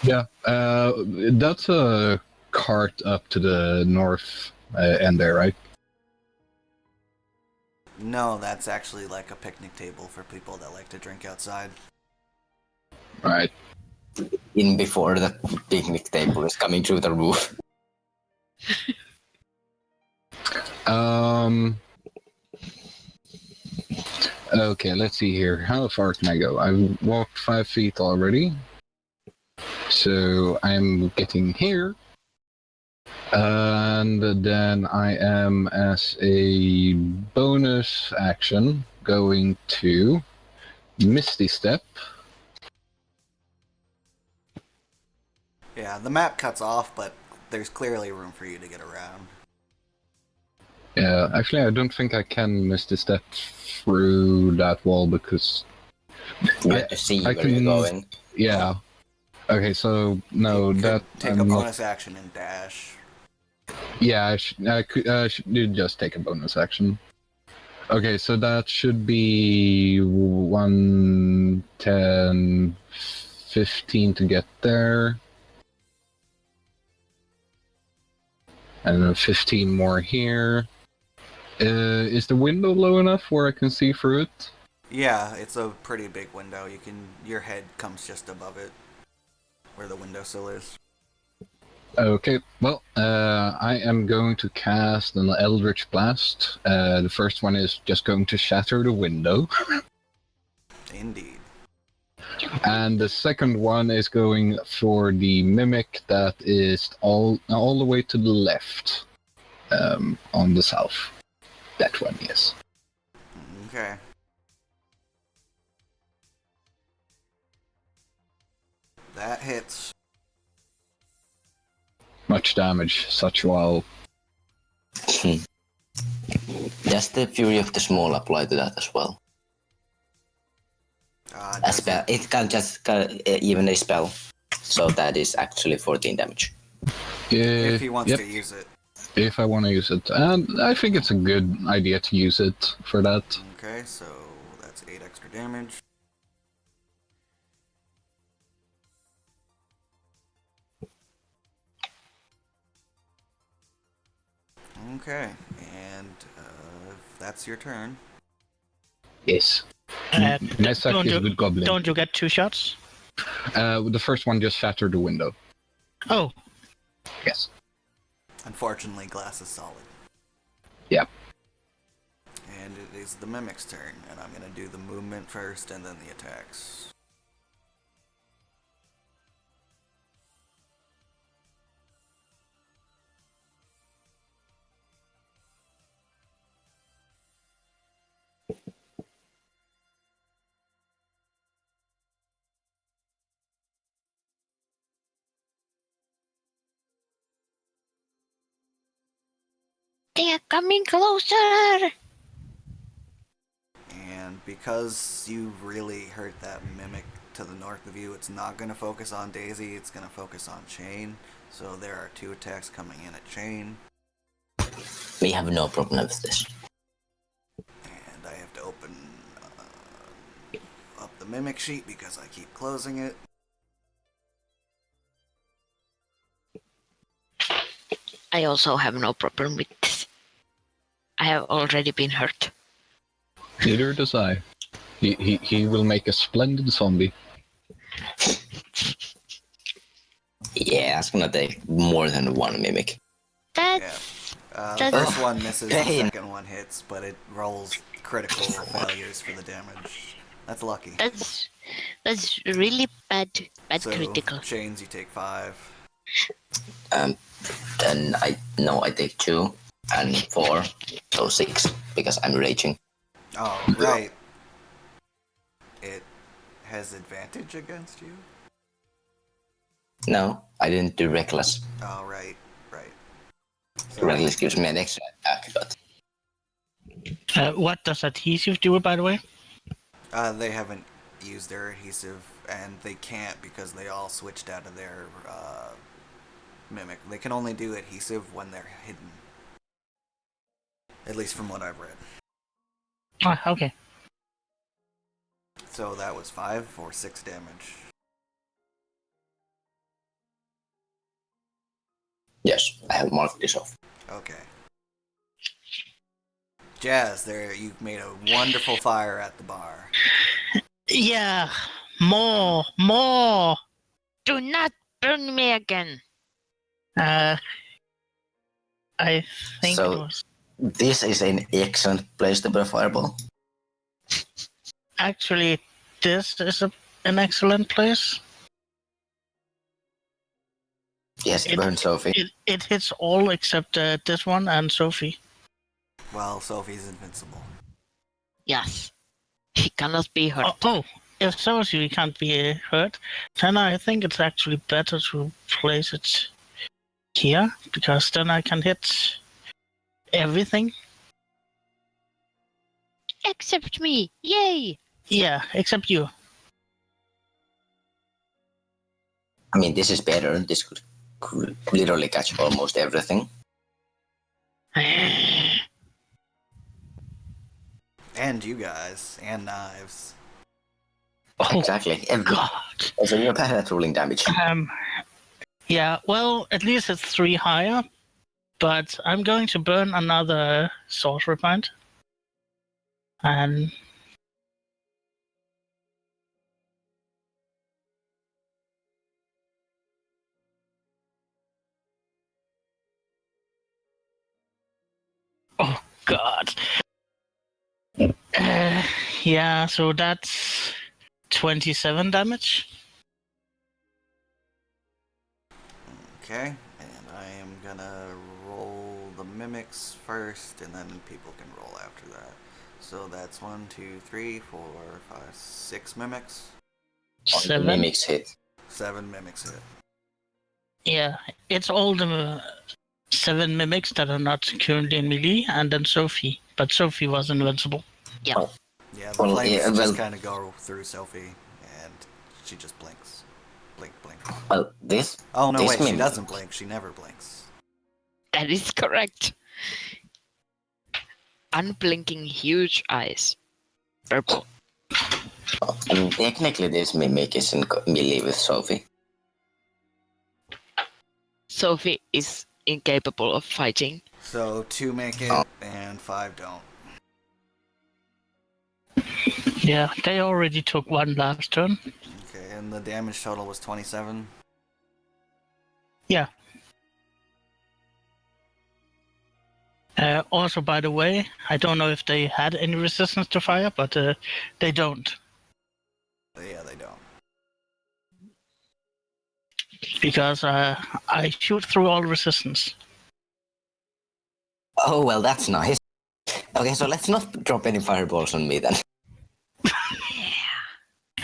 Yeah, that's a cart up to the north end there, right? No, that's actually like a picnic table for people that like to drink outside. Right. In before the picnic table is coming through the roof. Okay, let's see here. How far can I go? I've walked 5 feet already. So I'm getting here. And then I am, as a bonus action, going to Misty Step. Yeah, the map cuts off, but there's clearly room for you to get around. Yeah, actually, I don't think I can Misty Step through that wall because. You have to see I where you're can- going. Yeah. Okay, so no, you could that take I'm a not. bonus action and dash. Yeah, I could should just take a bonus action. Okay, so that should be 1, 10, 15 to get there. And then 15 more here. Is the window low enough where I can see through it? Yeah, it's a pretty big window. Your head comes just above it, where the windowsill is. Okay, well, I am going to cast an Eldritch Blast. The first one is just going to shatter the window. Indeed. And the second one is going for the mimic that is all the way to the left, on the south. That one, yes. Okay. That hits. Much damage, such while. Does the Fury of the Small apply to that as well? A spell. It can just even a spell. So that is actually 14 damage. If he wants Yep, to use it. if I want to use it. And I think it's a good idea to use it for that. Okay, so that's 8 extra damage. Okay, and that's your turn. Yes. Uh, Meshach don't is a you- good goblin. Don't you get 2 shots? The first one just shattered the window. Oh, Yes. Unfortunately, glass is solid. Yep. And it is the mimic's turn, and I'm gonna do the movement first and then the attacks. They are coming closer. And because you really hurt that mimic to the north of you, it's not going to focus on Daisy, it's going to focus on Chain. So there are 2 attacks coming in at Chain. We have no problem with this. And I have to open up the mimic sheet because I keep closing it. I also have no problem with this. I have already been hurt. Neither does I. He will make a splendid zombie. Yeah, it's gonna take more than one mimic. That's The That's- first one misses, the Pain. second one hits, but it rolls critical failures for the damage. That's lucky. that's really bad So, critical. Chains, you take 5. Then I take 2 and 4, so 6 because I'm raging. Oh, right. It has advantage against you? No, I didn't do reckless. Oh, right. So, Reckless gives me an extra attack, but what does adhesive do, by the way? they haven't used their adhesive, and they can't because they all switched out of their mimic. They can only do adhesive when they're hidden. At least from what I've read. Ah, okay. So that was 5 for 6 damage. yes, I have marked this off. Okay. Jazz, there you've made a wonderful fire at the bar. Yeah, more. Do not burn me again. I think So- it was. This is an excellent place to put a fireball. actually, this is an excellent place. Yes, It- burn Sophie. It hits all except this one and Sophie. Well, Sophie's invincible. Yes. He cannot be hurt. Oh, if Sophie can't be hurt, then I think it's actually better to place it here, because then I can hit everything. Except me. Yay! Yeah, except you. I mean, this is better. This could literally catch almost everything. And you guys. And knives. Oh, Exactly. God. So you're bad at rolling damage. Yeah, well, at least it's 3 higher, but I'm going to burn another sorcerer point. And oh God. Yeah, so that's 27 damage. Okay. And I am gonna roll the mimics first, and then people can roll after that. So that's 1, 2, 3, 4, 5, 6 mimics. Only 7. mimics hit. 7 mimics hit. Yeah, it's all the 7 mimics that are not currently in melee, and then Sophie. But Sophie was invincible. Yeah, the Well, flames yeah, just well- kind of go through Sophie, and she just blinks. Blink, blink. Well, this. Oh, no, This wait, she mimic- doesn't blink. She never blinks. That is correct. Unblinking huge eyes. Purple. I mean, technically, this mimic is in melee with Sophie. Sophie is incapable of fighting. So 2 make it, Oh. and 5 don't. Yeah, they already took 1 last turn. Okay, and the damage total was 27. Yeah. Also, by the way, I don't know if they had any resistance to fire, but they don't. Yeah, they don't. Because I shoot through all resistance. Oh, well, that's nice. Okay, so let's not drop any fireballs on me then.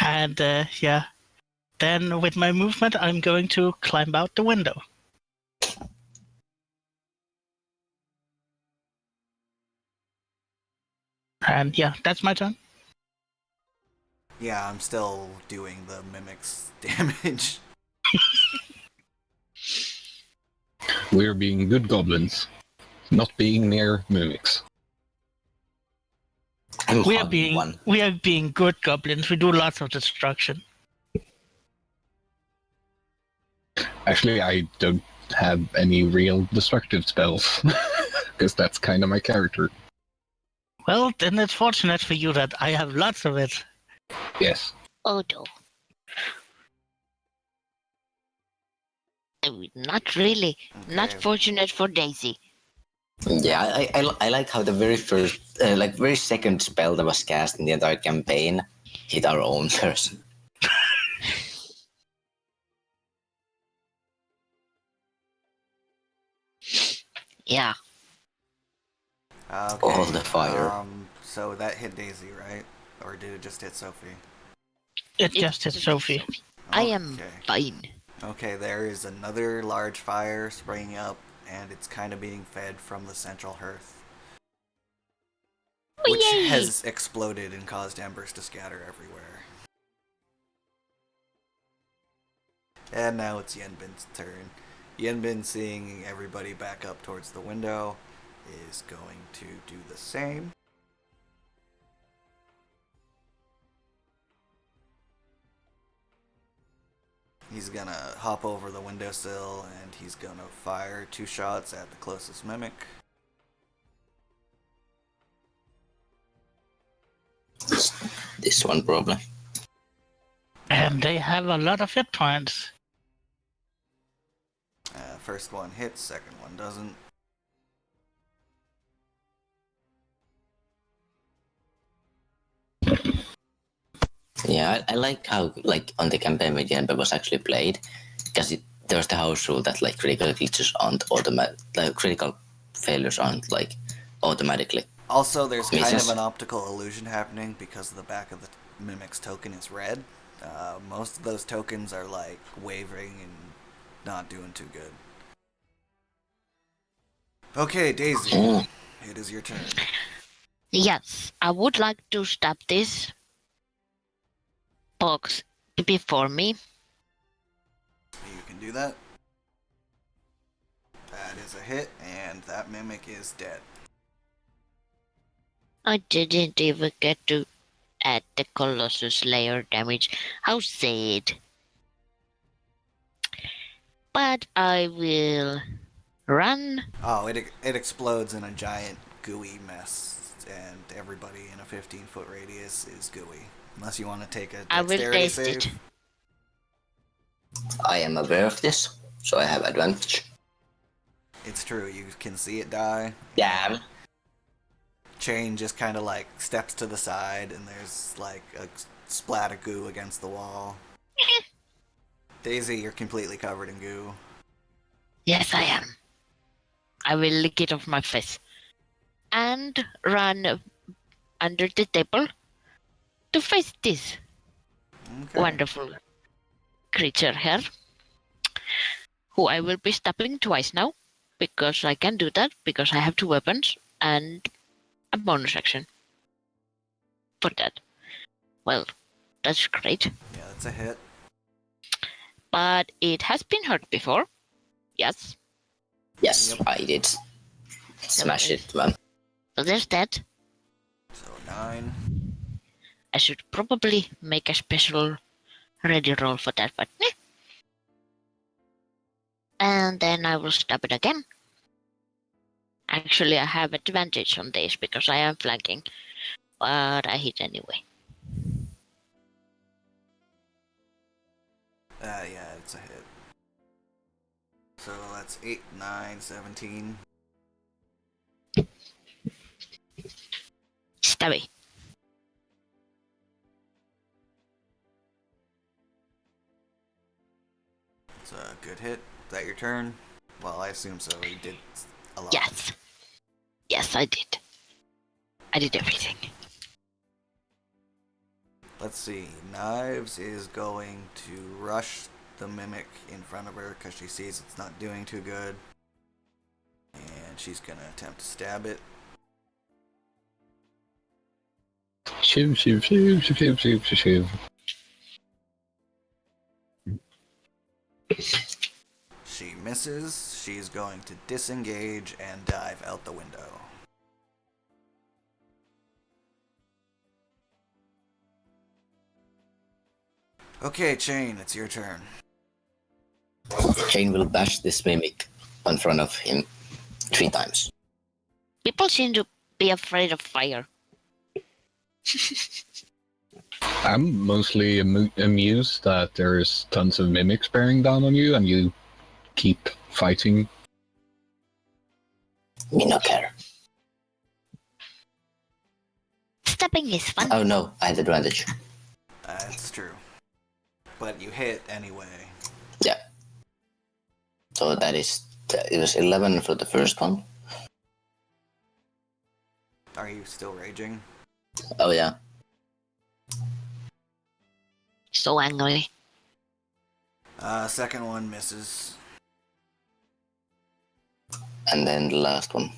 And yeah, then with my movement, I'm going to climb out the window. And yeah, that's my turn. Yeah, I'm still doing the mimics damage. We're being good goblins, not being near mimics. I'm We are hugging one. being good goblins. We do lots of destruction. Actually, I don't have any real destructive spells, because that's kind of my character. Well, then it's fortunate for you that I have lots of it. Yes. Odo. Not really. Not Okay. fortunate for Daisy. Yeah, I like how the very first, very second spell that was cast in the entire campaign hit our own person. Yeah. Okay. All the fire. So that hit Daisy, right? Or did it just hit Sophie? It just hit Sophie. I am Okay. fine. Okay, there is another large fire springing up, and it's kind of being fed from the central hearth, which Yay! has exploded and caused embers to scatter everywhere. And now it's Yenbin's turn. Yenbin, seeing everybody back up towards the window, is going to do the same. He's gonna hop over the windowsill and he's gonna fire 2 shots at the closest mimic. This one probably. And they have a lot of hit points. First one hits, second one doesn't. Yeah, I like how like on the campaign when Jennifer was actually played, because there's the house rule that like critical glitches aren't automatic, like critical failures aren't like automatically. Also, there's kind of Misses. an optical illusion happening because the back of the Mimic's token is red. Most of those tokens are like wavering and not doing too good. Okay, Daisy, Mm. it is your turn. Yes, I would like to stop this box before me. You can do that. That is a hit, and that Mimic is dead. I didn't even get to add the Colossus layer damage. How sad. But I will run. Oh, it explodes in a giant gooey mess, and everybody in a 15-foot radius is gooey. Unless you want to take a I will dexterity taste save. it. I am aware of this, so I have advantage. It's true, you can see it die. Damn. Chain just kind of like steps to the side, and there's like a splat of goo against the wall. Daisy, you're completely covered in goo. Yes, I am. I will lick it off my face. And run under the table to face this Okay. wonderful creature here. Who I will be stabbing twice now. Because I can do that, because I have 2 weapons and a bonus action for that. Well, that's great. Yeah, that's a hit. But it has been hurt before. Yes. Yes, Yep. I did. Smash it, man. So there's that. So 9. I should probably make a special ready roll for that, but eh. And then I will stab it again. Actually, I have advantage on this because I am flanking, but I hit anyway. Yeah, it's a hit. So that's 8, 9, 17. Stabby. It's a good hit. Is that your turn? Well, I assume so. You did a lot. Yes. Yes, I did. I did everything. Let's see. Knives is going to rush the Mimic in front of her because she sees it's not doing too good. And she's going to attempt to stab it. Shiv, shiv, shiv, shiv, shiv, shiv, shiv, shiv. She misses. She's going to disengage and dive out the window. Okay, Chain, it's your turn. Chain will bash this mimic in front of him 3 times. People seem to be afraid of fire. I'm mostly amused that there's tons of mimics bearing down on you, and you keep fighting. Me no care. Stabbing is fun. Oh no, I had advantage. That's true. But you hit anyway. Yeah. So that is, it was 11 for the first one. Are you still raging? Oh yeah. So angry. Second one misses. And then the last one.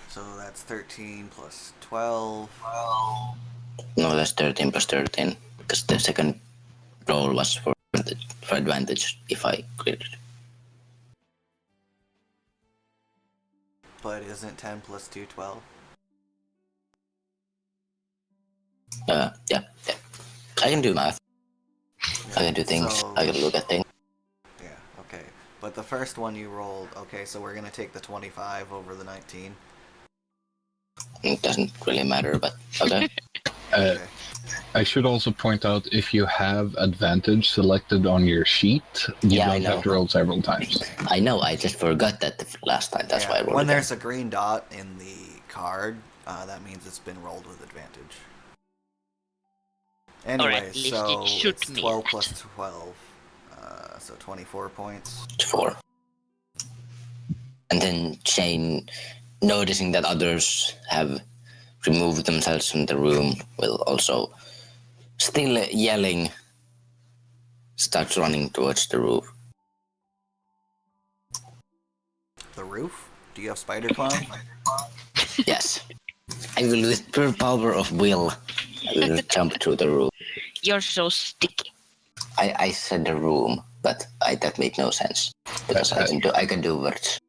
So that's 13 plus 12. No, that's 13 plus 13. Because the second roll was for advantage if I cleared it. But isn't 10 plus 2 12? Yeah. I can do math. I can do things. So- I can look at things. Yeah, okay. But the first one you rolled, okay, so we're gonna take the 25 over the 19. It doesn't really matter, but okay. Okay. I should also point out, if you have advantage selected on your sheet, you Yeah, I don't have to know. roll several times. I know, I just forgot that the last time. That's Yeah, why I rolled when it. there's a green dot in the card, that means it's been rolled with advantage. Anyway, at least so it should it's mean 12 that. plus 12. So 24 points. 4. And then Shane, noticing that others have removed themselves from the room, will also, still yelling, starts running towards the roof. The roof? Do you have spider climb? Yes. I will, with pure power of will, I will jump through the roof. You're so sticky. I said the room, but that made no sense because I can do words.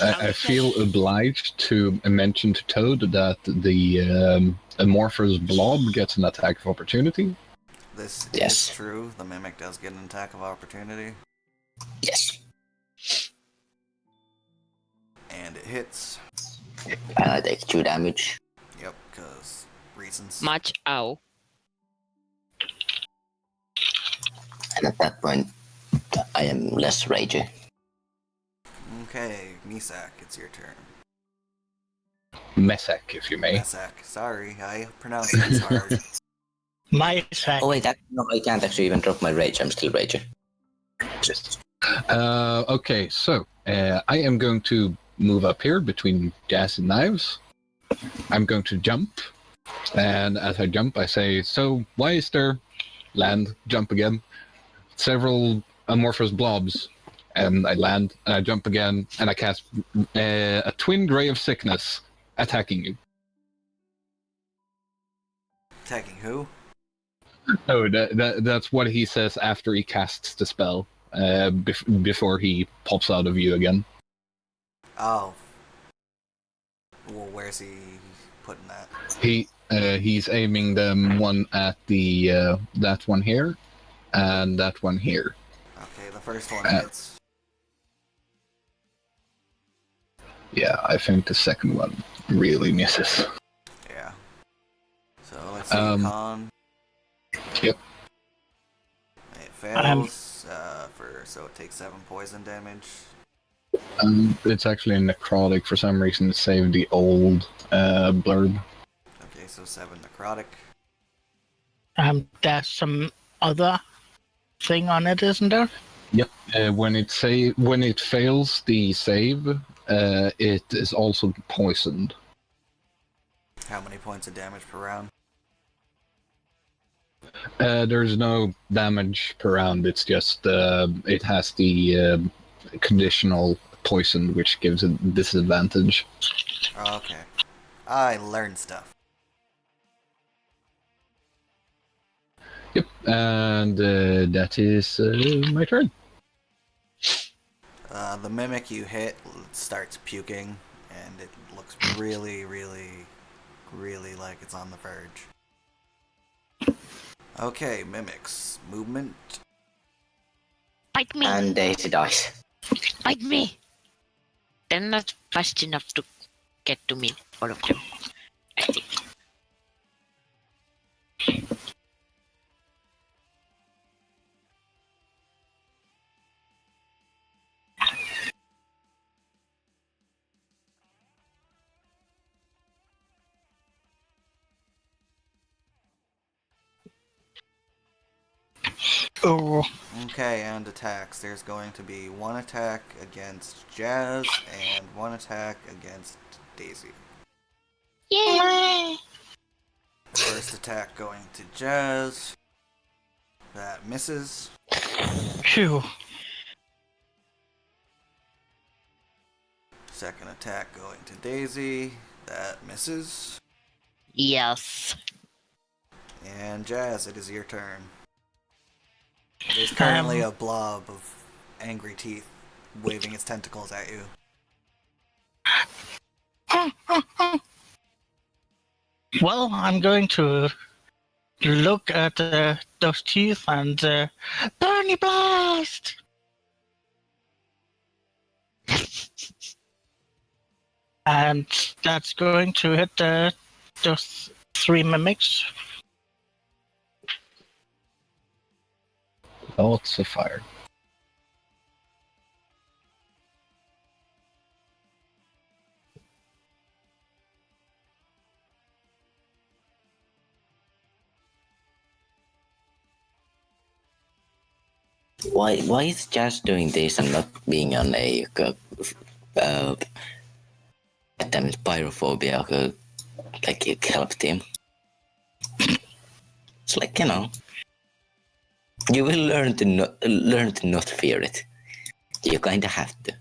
I feel obliged to mention to Toad that the amorphous blob gets an attack of opportunity. This Yes. is true. The mimic does get an attack of opportunity. Yes. And it hits. And I take 2 damage. Yep, because reasons. Much ow. And at that point, I am less ragey. Okay, Misak, it's your turn. Meshach, if you may. Misak, sorry, I pronounce it hard. My sack. Oh wait, no, I can't actually even drop my rage. I'm still raging. Just. Okay, so I am going to move up here between Jazz and Knives. I'm going to jump, and as I jump, I say, "So why is there land? Jump again. Several amorphous blobs." And I land, and I jump again, and I cast a twin ray of sickness, attacking you. Attacking who? Oh, that's what he says after he casts the spell, before he pops out of view again. Oh. Well, where's he putting that? He's aiming them one at the that one here, and that one here. Okay, the first one hits. Yeah, I think the second one really misses. Yeah. So let's see, con. Yep. It fails, so it takes 7 poison damage. It's actually a necrotic for some reason. It saved the old blurb. Okay, so 7 necrotic. There's some other thing on it, isn't there? Yep. When it fails the save, it is also poisoned. How many points of damage per round? There's no damage per round. It's just it has the conditional poison, which gives it disadvantage. Okay. I learned stuff. Yep. And that is my turn. The mimic you hit starts puking, and it looks really, really, really like it's on the verge. Okay, mimics. Movement. Bite me! And Daisy dies. Bite me! They're not fast enough to get to me, all of them. I think. Oh, Okay, and attacks. There's going to be 1 attack against Jazz and 1 attack against Daisy. Yay! First attack going to Jazz. That misses. phew. Second attack going to Daisy. That misses. Yes. And Jazz, it is your turn. There's currently a blob of angry teeth waving its tentacles at you. Well, I'm going to look at those teeth and Bernie Blast! And that's going to hit those 3 mimics. Lots of fire. Why is Jazz doing this and not being on a attempt pyrophobia like it helped him? It's like, you will learn to not fear it. You kinda have to.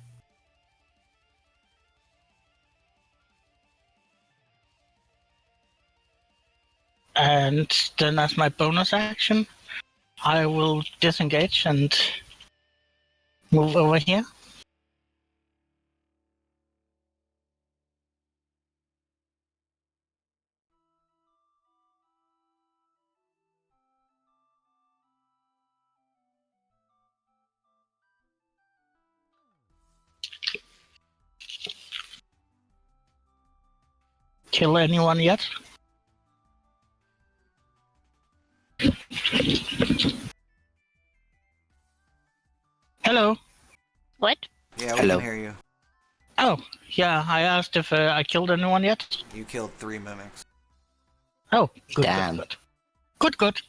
And then as my bonus action, I will disengage and move over here. Kill anyone yet? Hello. What? Yeah, we Hello. can hear you. Oh, yeah, I asked if I killed anyone yet. You killed 3 mimics. Oh, good, Damn. good, good. Good.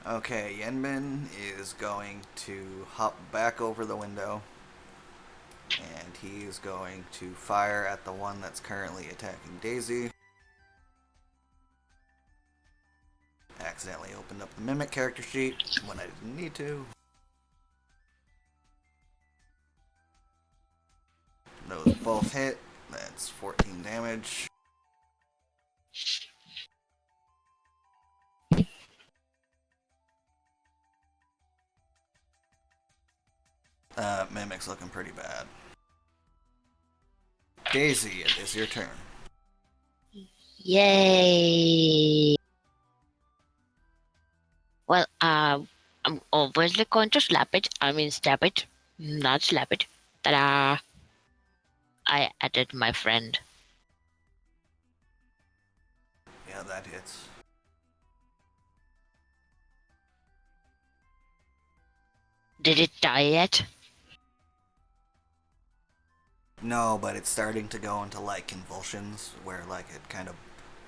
Okay, Yenmin is going to hop back over the window. And he is going to fire at the one that's currently attacking Daisy. Accidentally opened up the Mimic character sheet when I didn't need to. Those both hit. That's 14 damage. Mimic's looking pretty bad. Daisy, it is your turn. Yay! Well, I'm obviously going to stab it. Not slap it. Ta-da! I added my friend. Yeah, that hits. Did it die yet? No, but it's starting to go into like convulsions where like it kind of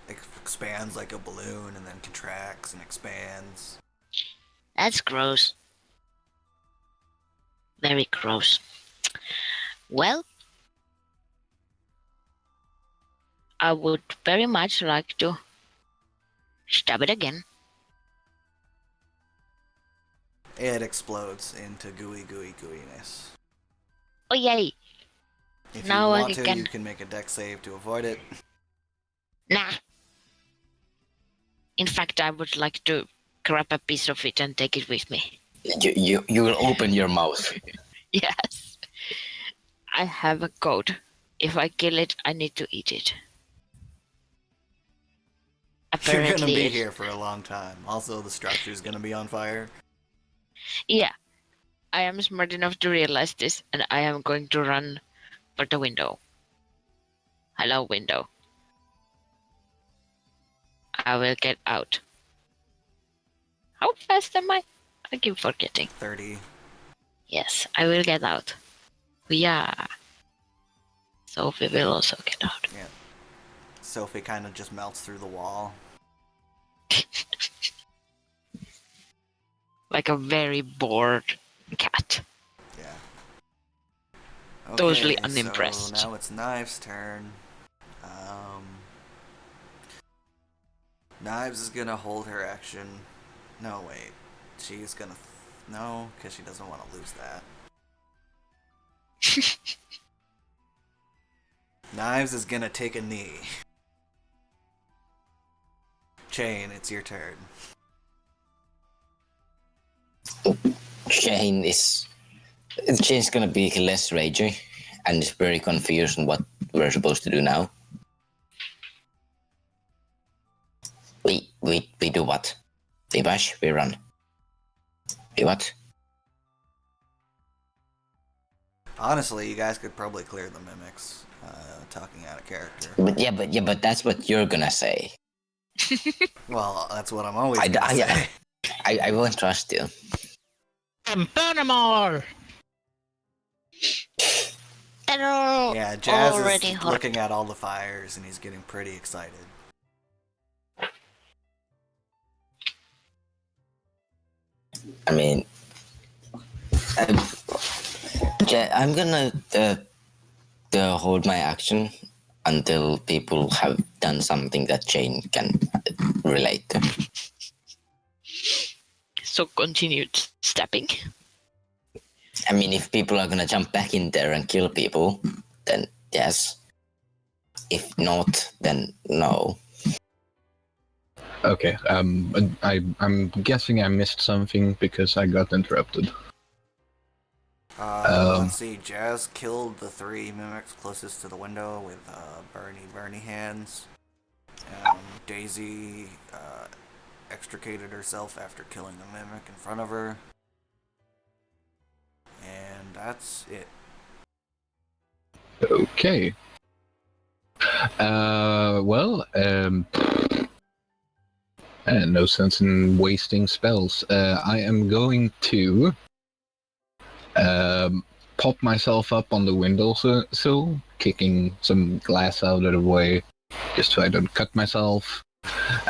expands like a balloon and then contracts and expands. That's gross. Very gross. Well, I would very much like to stab it again. It explodes into gooiness. Oh yay! If Now you I want to, can- you can make a dex save to avoid it. Nah. In fact, I would like to grab a piece of it and take it with me. You will open your mouth. Yes. I have a code. If I kill it, I need to eat it. You're gonna Apparently, be here for a long time. Also, the structure's gonna be on fire. Yeah. I am smart enough to realize this, and I am going to run for the window. Hello, window. I will get out. How fast am I? I keep forgetting. 30. Yes, I will get out. Yeah. Sophie will also get out. Yeah. Sophie kind of just melts through the wall. Like a very bored cat. Yeah. Totally Okay, unimpressed. So now it's Knives' turn. Knives is gonna hold her action. No, wait. She's gonna. No, because she doesn't want to lose that. Knives is gonna take a knee. Chain, it's your turn. Shane's gonna be less raging and is very confused on what we're supposed to do now. We do what? We bash, we run. We what? Honestly, you guys could probably clear the mimics. Talking out of character. But that's what you're gonna say. Well, that's what I'm always gonna say. I won't trust you. And burn 'em all! Hello. Yeah, Jazz Already is hot. looking at all the fires and he's getting pretty excited. I mean, I'm gonna hold my action until people have done something that Jane can relate to. So continued stepping. I mean, if people are gonna jump back in there and kill people, then yes. If not, then no. Okay. I'm guessing I missed something because I got interrupted. Let's see. Jazz killed the 3 mimics closest to the window with Bernie hands. Daisy extricated herself after killing the mimic in front of her. And that's it. Okay. No sense in wasting spells. I am going to pop myself up on the windowsill, kicking some glass out of the way, just so I don't cut myself.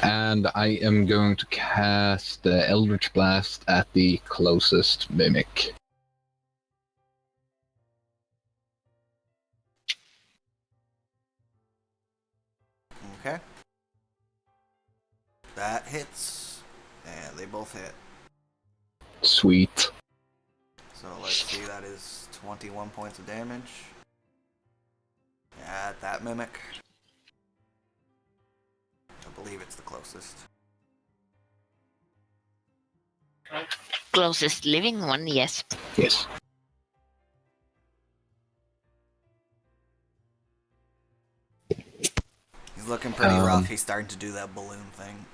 And I am going to cast the Eldritch Blast at the closest mimic. Okay. That hits. And they both hit. Sweet. So let's see, that is 21 points of damage. At that mimic. I believe it's the closest. Closest living one, yes. Yes. He's looking pretty rough. He's starting to do that balloon thing.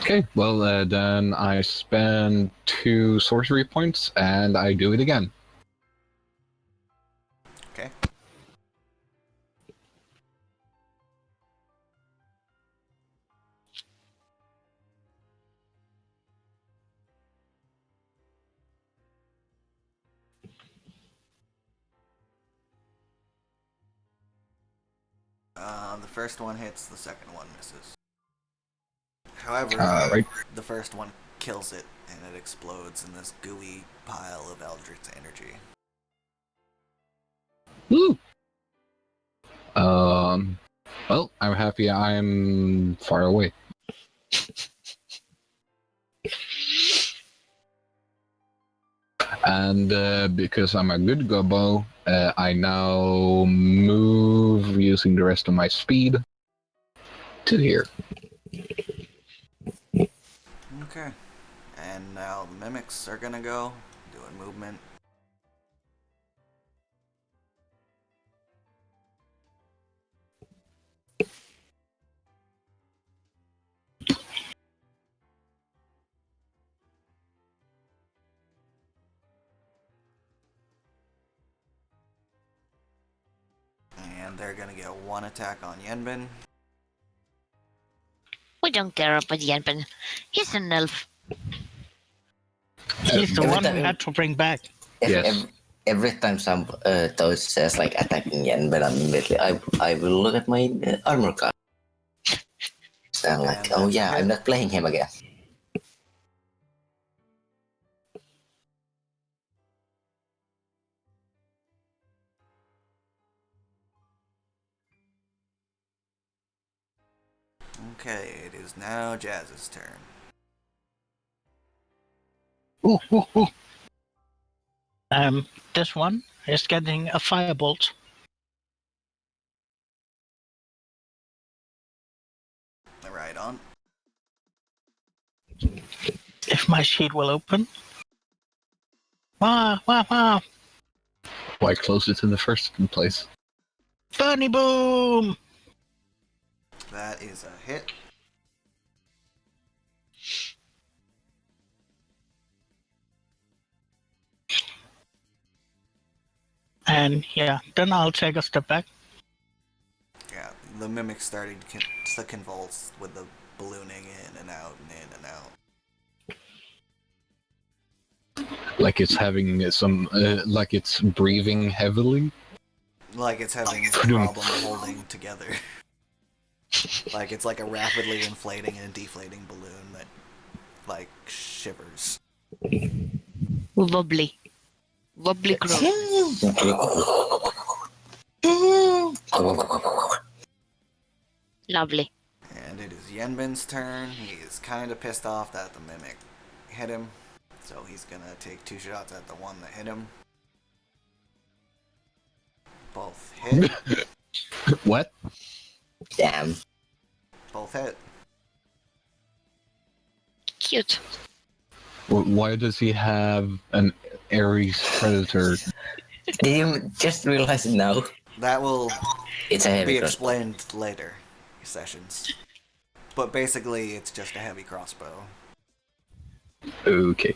Okay, well then I spend 2 sorcery points and I do it again. Okay. The first one hits, the second one misses. However, Right. the first one kills it, and it explodes in this gooey pile of Eldritch energy. Woo! Well, I'm happy I'm far away. And because I'm a good gobbo, I now move using the rest of my speed to here. Okay. And now the mimics are gonna go, doing movement. And they're gonna get 1 attack on Yenbin. We don't care about Yenpen. He's an elf. He's the Every one we time- had to bring back. Yes. Every time some toast says like attacking Yen, but immediately I will look at my armor class. And like, And oh that's yeah, a hit. I'm not playing him again. Okay, it is now Jazz's turn. Ooh, ooh, ooh. This one is getting a firebolt. Right on. If my sheet will open. Wah, wah, wah. Why close it in the first place? Bunny boom! That is a hit. And yeah, then I'll take a step back. Yeah, the mimic's starting to convulse with the ballooning in and out and in and out. Like it's having some, like it's breathing heavily. Like it's having a problem holding together. Like it's like a rapidly inflating and deflating balloon that like shivers. Wobbly. Wobbly crow. Lovely. And it is Yenbin's turn. He's kind of pissed off that the mimic hit him, so he's gonna take 2 shots at the one that hit him. Both hit. What? Damn. Both hit. Cute. Why does he have an Ares predator? Did you just realize it now? That will It's a heavy be crossbow. explained later sessions. But basically, it's just a heavy crossbow. Okay.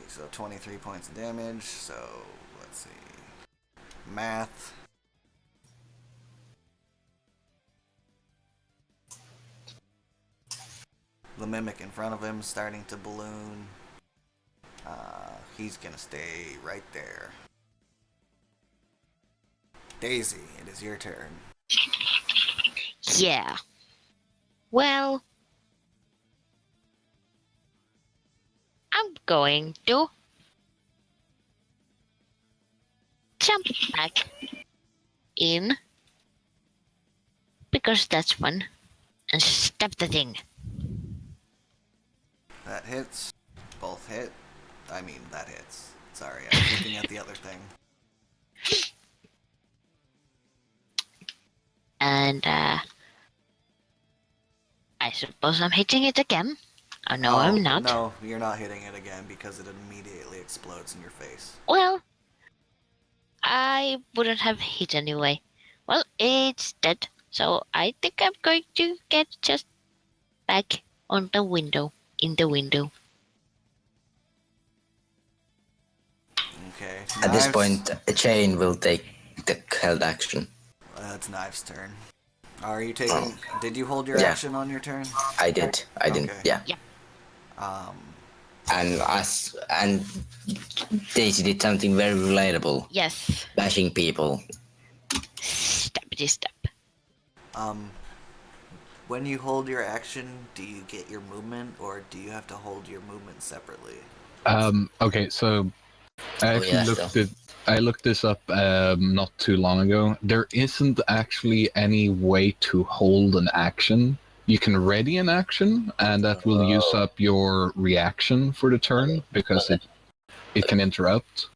So 23 points of damage. So let's see. Math. The mimic in front of him starting to balloon. He's gonna stay right there. Daisy, it is your turn. Yeah. Well, I'm going to jump back in because that's fun and stab the thing. That hits. Both hit. I mean, that hits. Sorry, I was looking at the other thing. And I suppose I'm hitting it again. Oh no, I'm not. No, you're not hitting it again because it immediately explodes in your face. Well, I wouldn't have hit anyway. Well, it's dead. So I think I'm going to get just back on the window, in the window. Okay. At this Knives. point, a chain will take the held action. It's Knives' turn. Are you taking... Did you hold your Yeah. action on your turn? I did. I didn't. Okay. Yeah. Um, And Daisy did something very relatable. Yes. Bashing people. Stabbity stab. when you hold your action, do you get your movement, or do you have to hold your movement separately? Okay, so I actually yeah, looked so- it. I looked this up not too long ago. There isn't actually any way to hold an action. You can ready an action, and that will use up your reaction for the turn because it can interrupt.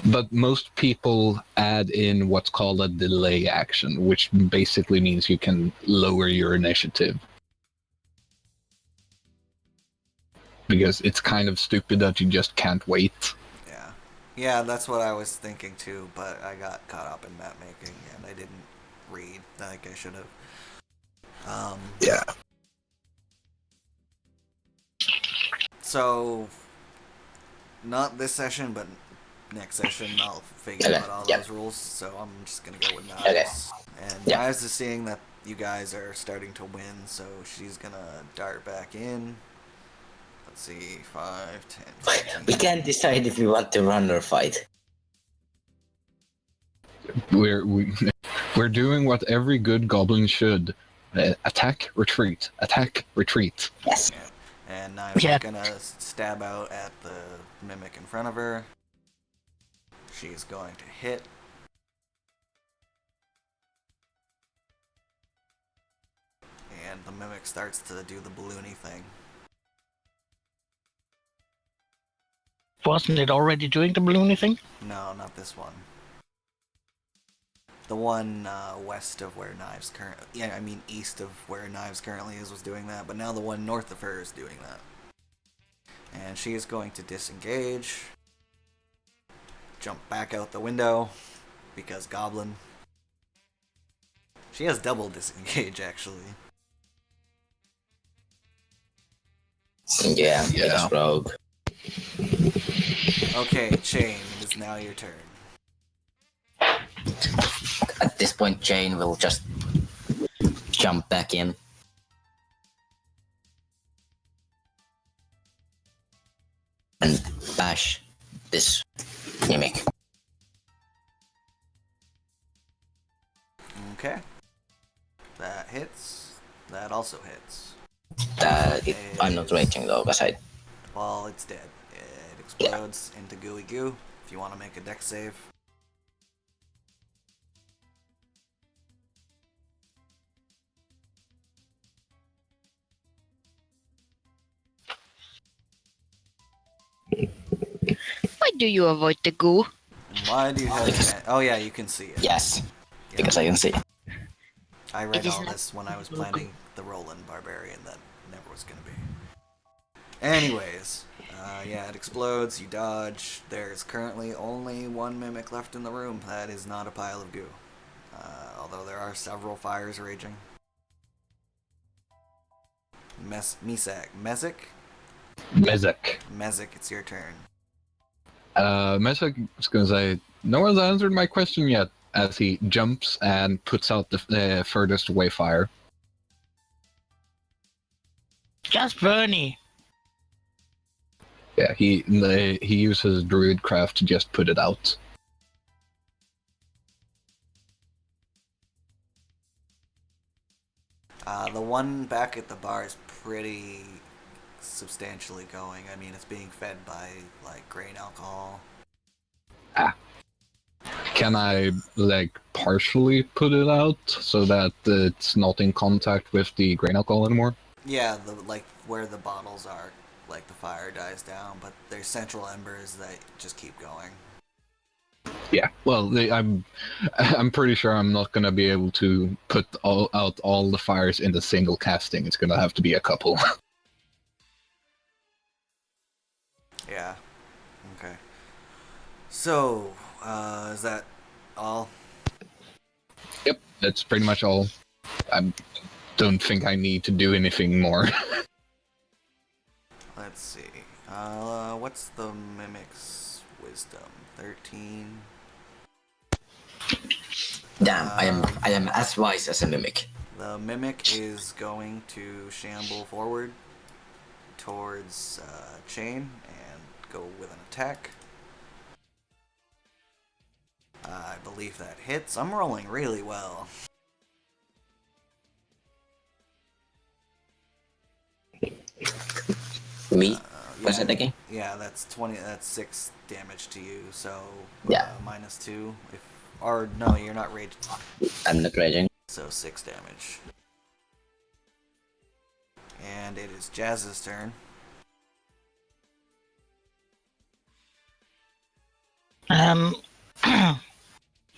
But most people add in what's called a delay action, which basically means you can lower your initiative. Because it's kind of stupid that you just can't wait. Yeah. Yeah, that's what I was thinking too, but I got caught up in map making and I didn't read like I should have. Yeah. So, not this session, but next session I'll figure Okay, out all yeah. those rules, so I'm just gonna go with Knives. Okay. And Yeah. Knives is seeing that you guys are starting to win, so she's gonna dart back in. Let's see, 5, 10, 15. We can't decide if we want to run or fight. We're doing what every good goblin should. Attack, retreat. Attack, retreat. Yes. And Knives Yeah. is gonna stab out at the mimic in front of her. She's going to hit. And the mimic starts to do the balloony thing. Wasn't it already doing the balloony thing? No, not this one. The one west of where Knives currently... Yeah, I mean east of where Knives currently is was doing that, but now the one north of her is doing that. And she is going to disengage. Jump back out the window, because Goblin. She has double disengage, actually. Yeah. Yeah. It's rogue. Okay, Chain, it is now your turn. At this point, Jane will just jump back in. And bash this mimic. Okay. That hits. That also hits. I'm not raging though, because I. Well, it's dead. It explodes into gooey goo. If you want to make a dex save. Why do you avoid the goo? Why do you have... Oh yeah, you can see it. Yes, Yeah. because I can see. I read It is all not- this when I was planning the Roland Barbarian that never was going to be. Anyways, yeah, it explodes, you dodge. There's currently only one mimic left in the room. That is not a pile of goo. Although there are several fires raging. Mezek, Mezek. it's your turn. Mezek is going to say, no one's answered my question yet, as he jumps and puts out the furthest away fire. Just Bernie. Yeah, he uses Druidcraft to just put it out. The one back at the bar is pretty substantially going. I mean, it's being fed by, like, grain alcohol. Can I, like, partially put it out so that it's not in contact with the grain alcohol anymore? Yeah, like, where the bottles are, like, the fire dies down, but there's central embers that just keep going. Yeah, well, I'm pretty sure I'm not gonna be able to put out all the fires in the single casting. It's gonna have to be a couple. Yeah. Okay. So, is that all? Yep, that's pretty much all. I don't think I need to do anything more. Let's see. What's the mimic's wisdom? 13. Damn, I am as wise as a mimic. The mimic is going to shamble forward towards Chain and go with an attack. I believe that hits. I'm rolling really well. Me? What's that again? Yeah, that's 20. That's 6 damage to you. So Yeah. -2. Or no, you're not raged. I'm not raging. So 6 damage. And it is Jazz's turn.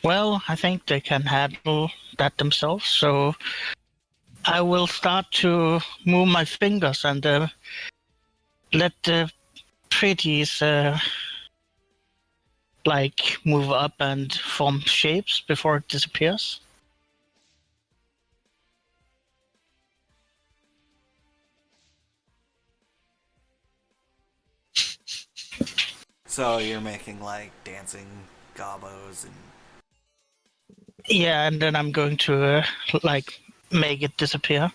Well, I think they can handle that themselves, so I will start to move my fingers and let the pretties like move up and form shapes before it disappears. So you're making like dancing gobos and Yeah, and then I'm going to like make it disappear.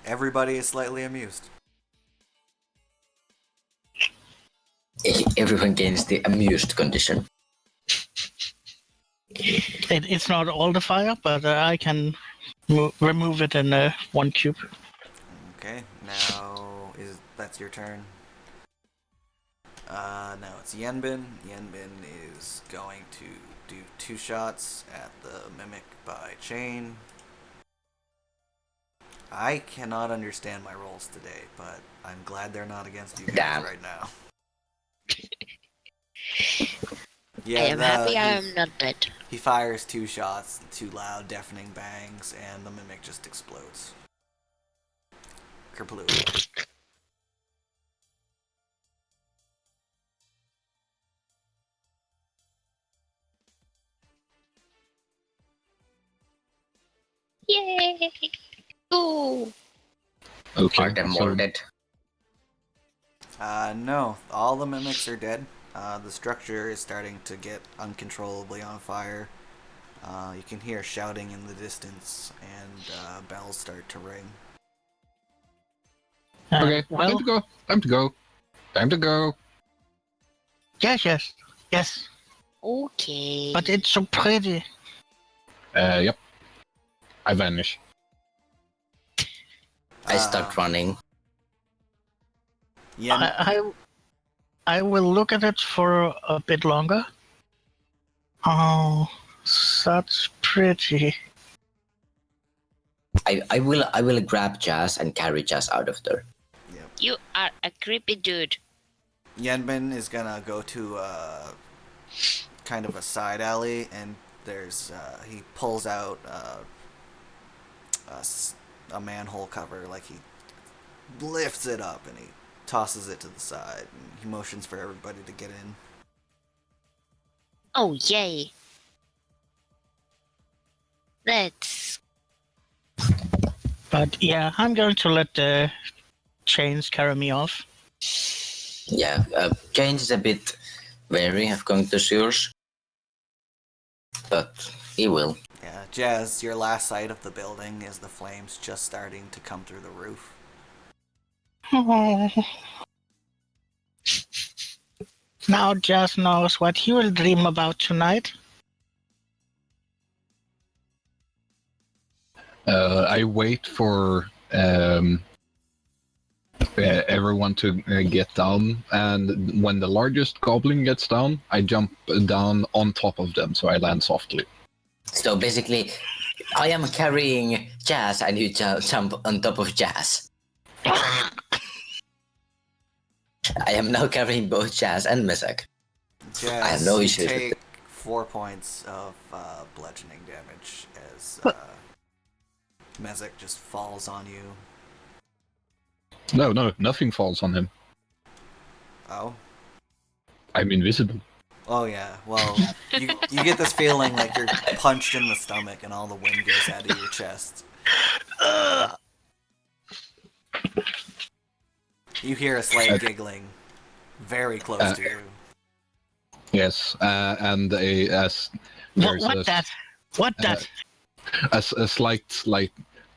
everybody is slightly amused. Everyone gains the amused condition. It's not all the fire, but I can remove it in one cube. Okay, now that's your turn. No, it's Yenbin. Yenbin is going to do 2 shots at the mimic by Chain. I cannot understand my rolls today, but I'm glad they're not against you guys Damn. right now. I am happy I am not dead. He fires 2 shots, 2 loud, deafening bangs, and the mimic just explodes. Kerploo. Yay! Ooh. Okay, Are them so all dead? No, all the mimics are dead. The structure is starting to get uncontrollably on fire. You can hear shouting in the distance, and bells start to ring. okay, Well, time to go. yes. Okay. But it's so pretty. Yep. I vanish. I start running. Yen, I will look at it for a bit longer. Oh, such pretty. I will grab Jazz and carry Jazz out of there. You are a creepy dude. Yenbin is gonna go to kind of a side alley, and there's he pulls out a manhole cover, like he lifts it up and he tosses it to the side, and he motions for everybody to get in. Oh, yay. Let's... But yeah, I'm going to let the chains carry me off. Yeah, James is a bit wary of going to sewers, but he will. Yeah, Jazz, your last sight of the building is the flames just starting to come through the roof. Oh. Now Jazz knows what he will dream about tonight. I wait for everyone to get down, and when the largest goblin gets down, I jump down on top of them, so I land softly. So basically, I am carrying Jazz and you jump on top of Jazz. I am now carrying both Jazz and Mezek. Jazz, I have no you issues with take it. 4 points of bludgeoning damage as Mezek just falls on you. No, nothing falls on him. Oh? I'm invisible. Oh yeah, well, you get this feeling like you're punched in the stomach and all the wind goes out of your chest. You hear a slight giggling very close to you. Yes, and as there's What that? What that? a slight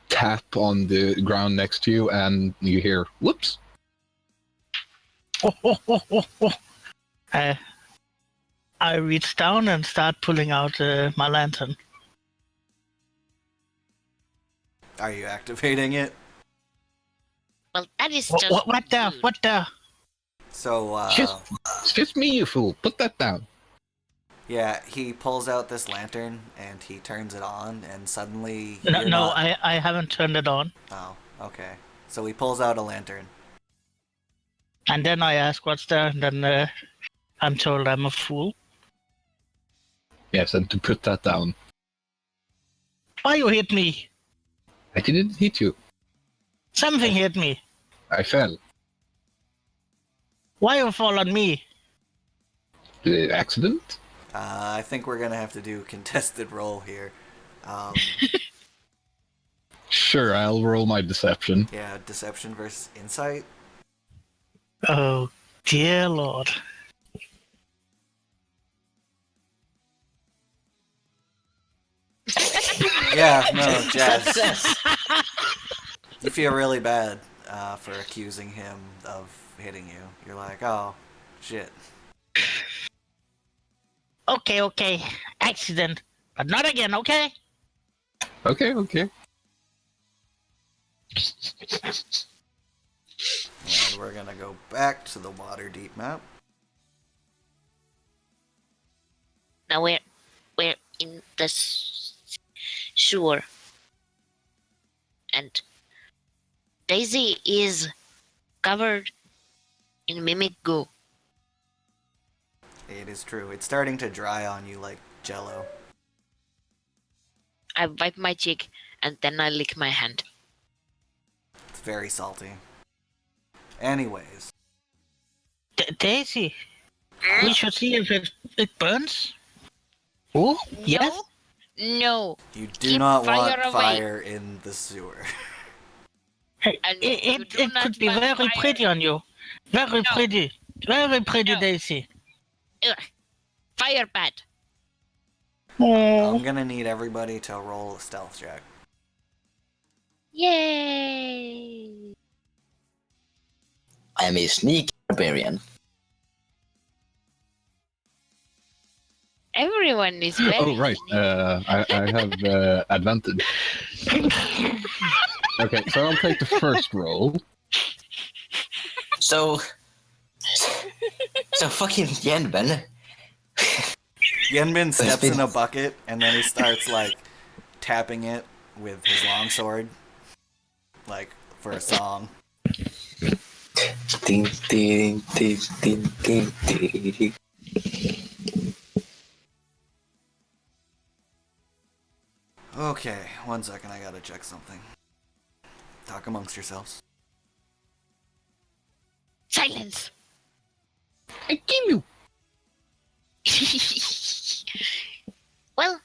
tap on the ground next to you, and you hear whoops. I reach down and start pulling out my lantern. Are you activating it? Well, that is just... What the? rude. What the? So, It's just me, you fool. Put that down. yeah, he pulls out this lantern and he turns it on, and suddenly No, you're no, not... I haven't turned it on. Oh, okay. So he pulls out a lantern. And then I ask what's there, and then I'm told I'm a fool. Yes, and to put that down. Why you hit me? I didn't hit you. Something hit me. I fell. Why you fall on me? Accident? I think we're gonna have to do contested roll here. Sure, I'll roll my deception. Yeah, deception versus insight. Oh, dear Lord. Yeah, no, Jazz. You feel really bad for accusing him of hitting you. You're like, oh, shit. Okay. Accident. But not again, okay? Okay. And we're gonna go back to the Waterdeep map. Now we're in the sewer. And Daisy is covered in mimic goo. It is true. It's starting to dry on you like jello. I wipe my cheek and then I lick my hand. It's very salty. Anyways. Daisy, we should see if it burns. Oh, yes? No. You do Keep not fire want away. fire in the sewer. Hey, And you it do not could be want very fire. pretty on you. Very pretty. Very pretty, No. Daisy. Ugh. Fire bat. Oh. I'm gonna need everybody to roll a stealth check. Yay. I am a sneaky barbarian. Everyone is very. Oh, right. I have advantage. Okay, so I'll take the first roll. So fucking Yenben. Yenbin steps in a bucket and then he starts like tapping it with his longsword, like for a song. Ding, ding, ding, ding, ding, ding. Okay, 1 second, I gotta check something. Talk amongst yourselves. Silence. I kill you. Well,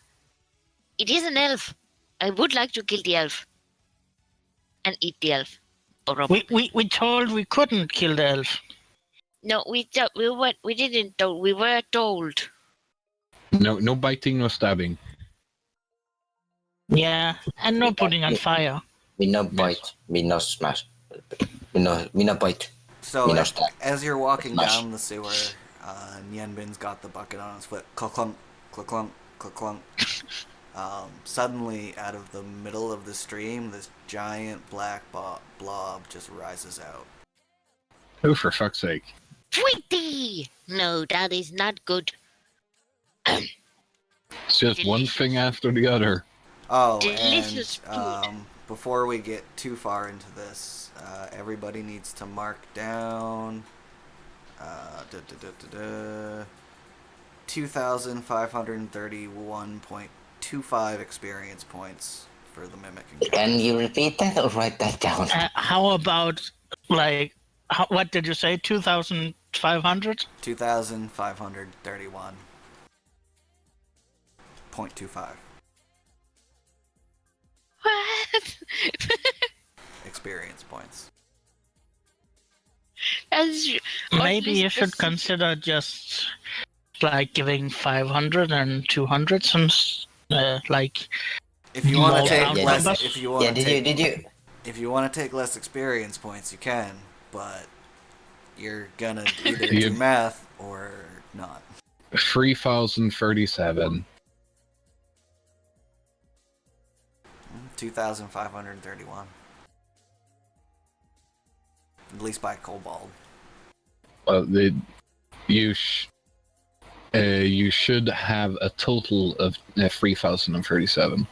it is an elf. I would like to kill the elf and eat the elf. Or robot. We told we couldn't kill the elf. No, we didn't. We were told. No biting, no stabbing. Yeah, and no putting on fire. Me no bite. Me no smash. Me no bite. So Me no stab. as you're walking Smash. down the sewer, Yenbin's got the bucket on his foot. Clunk, clunk, clunk, clunk, clunk, clunk. Suddenly, out of the middle of the stream, this giant black blob just rises out. Oh, for fuck's sake. Tweety! No, that is not good. It's just one thing after the other. Oh, Delicious and before we get too far into this, everybody needs to mark down 2,531.25 experience points for the mimic encounter. Can you repeat that or write that down? How about, like, what did you say, 2,500? 2,531.25 What? experience points. Maybe you should consider just, like, giving 500 and 200 since, like... If you want to More take round less, numbers? if you want Yeah, to take, did you? if you want to take less experience points, you can, but you're gonna either You- do math or not. 3,037. 2,531. At least by kobold. Well, you should have a total of 3,037.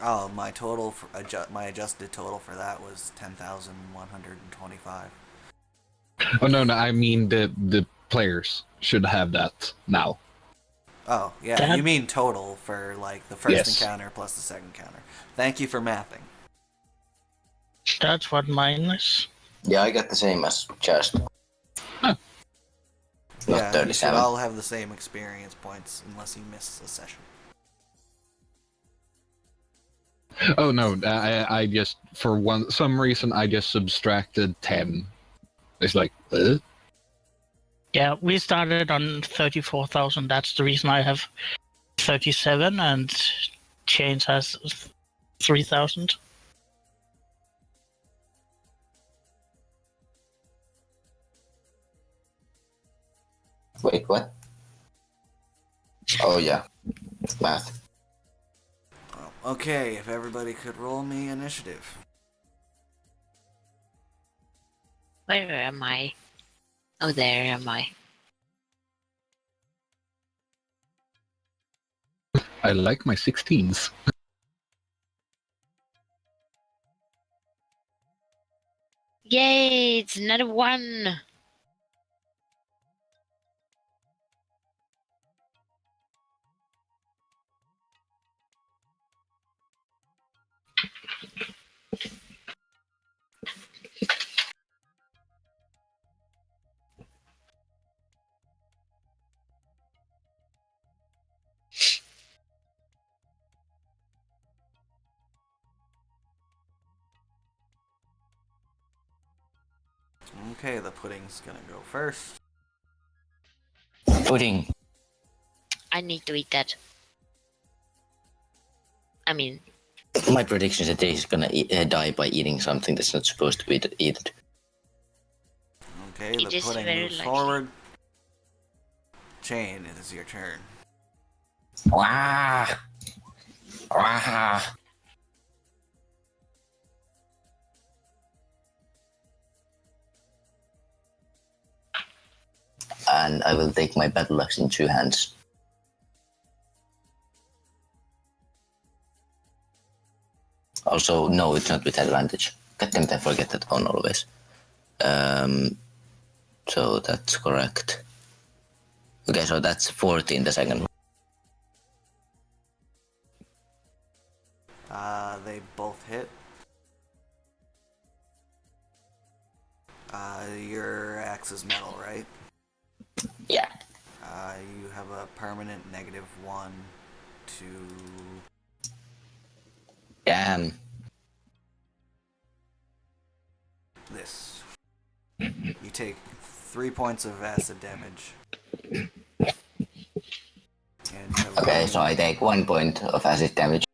Oh, my total for my adjusted total for that was 10,125. Oh no, I mean the players should have that now. Oh, yeah, That- you mean total for like the first Yes. encounter plus the second encounter. Thank you for mapping. That's what mine is. Yeah, I got the same as just. Huh. Not Yeah, you should 37. all have the same experience points unless you miss a session. Oh no, I just for some reason I just subtracted 10. It's like, Yeah, we started on 34,000. That's the reason I have 37, and Chains has 3,000. Wait, what? Oh yeah, math. Well, okay, if everybody could roll me initiative. Where am I? Oh, there am I. I like my 16s. Yay! It's another one. Okay, the pudding's gonna go first. Pudding. I need to eat that. I mean, My prediction is that he's gonna die by eating something that's not supposed to be eaten. Okay, It the is pudding very moves likely. forward. Chain, it is your turn. Wah! Wah! And I will take my battle axe in 2 hands. Also, no, it's not with advantage. Goddamn, I forget that one always. So that's correct. Okay, so that's 14 the second one. They both hit. Your axe is metal, right? Yeah. You have a permanent -1 to... Damn. this. You take 3 points of acid damage. And you have Okay, so I take 1 point of acid damage.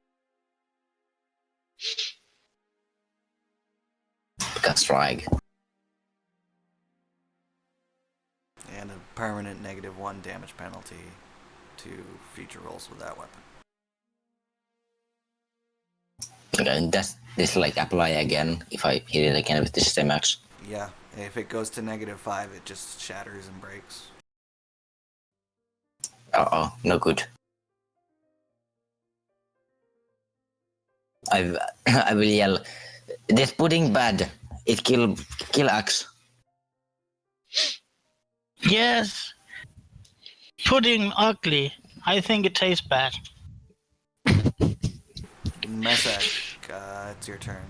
Because strike. and a permanent -1 damage penalty to future rolls with that weapon. Okay, and does this like apply again if I hit it again with the same axe? Yeah, if it goes to -5, it just shatters and breaks. Uh-oh, no good. I will yell, this pudding bad. It kill axe. Yes. Pudding ugly. I think it tastes bad. Meshach, it's your turn.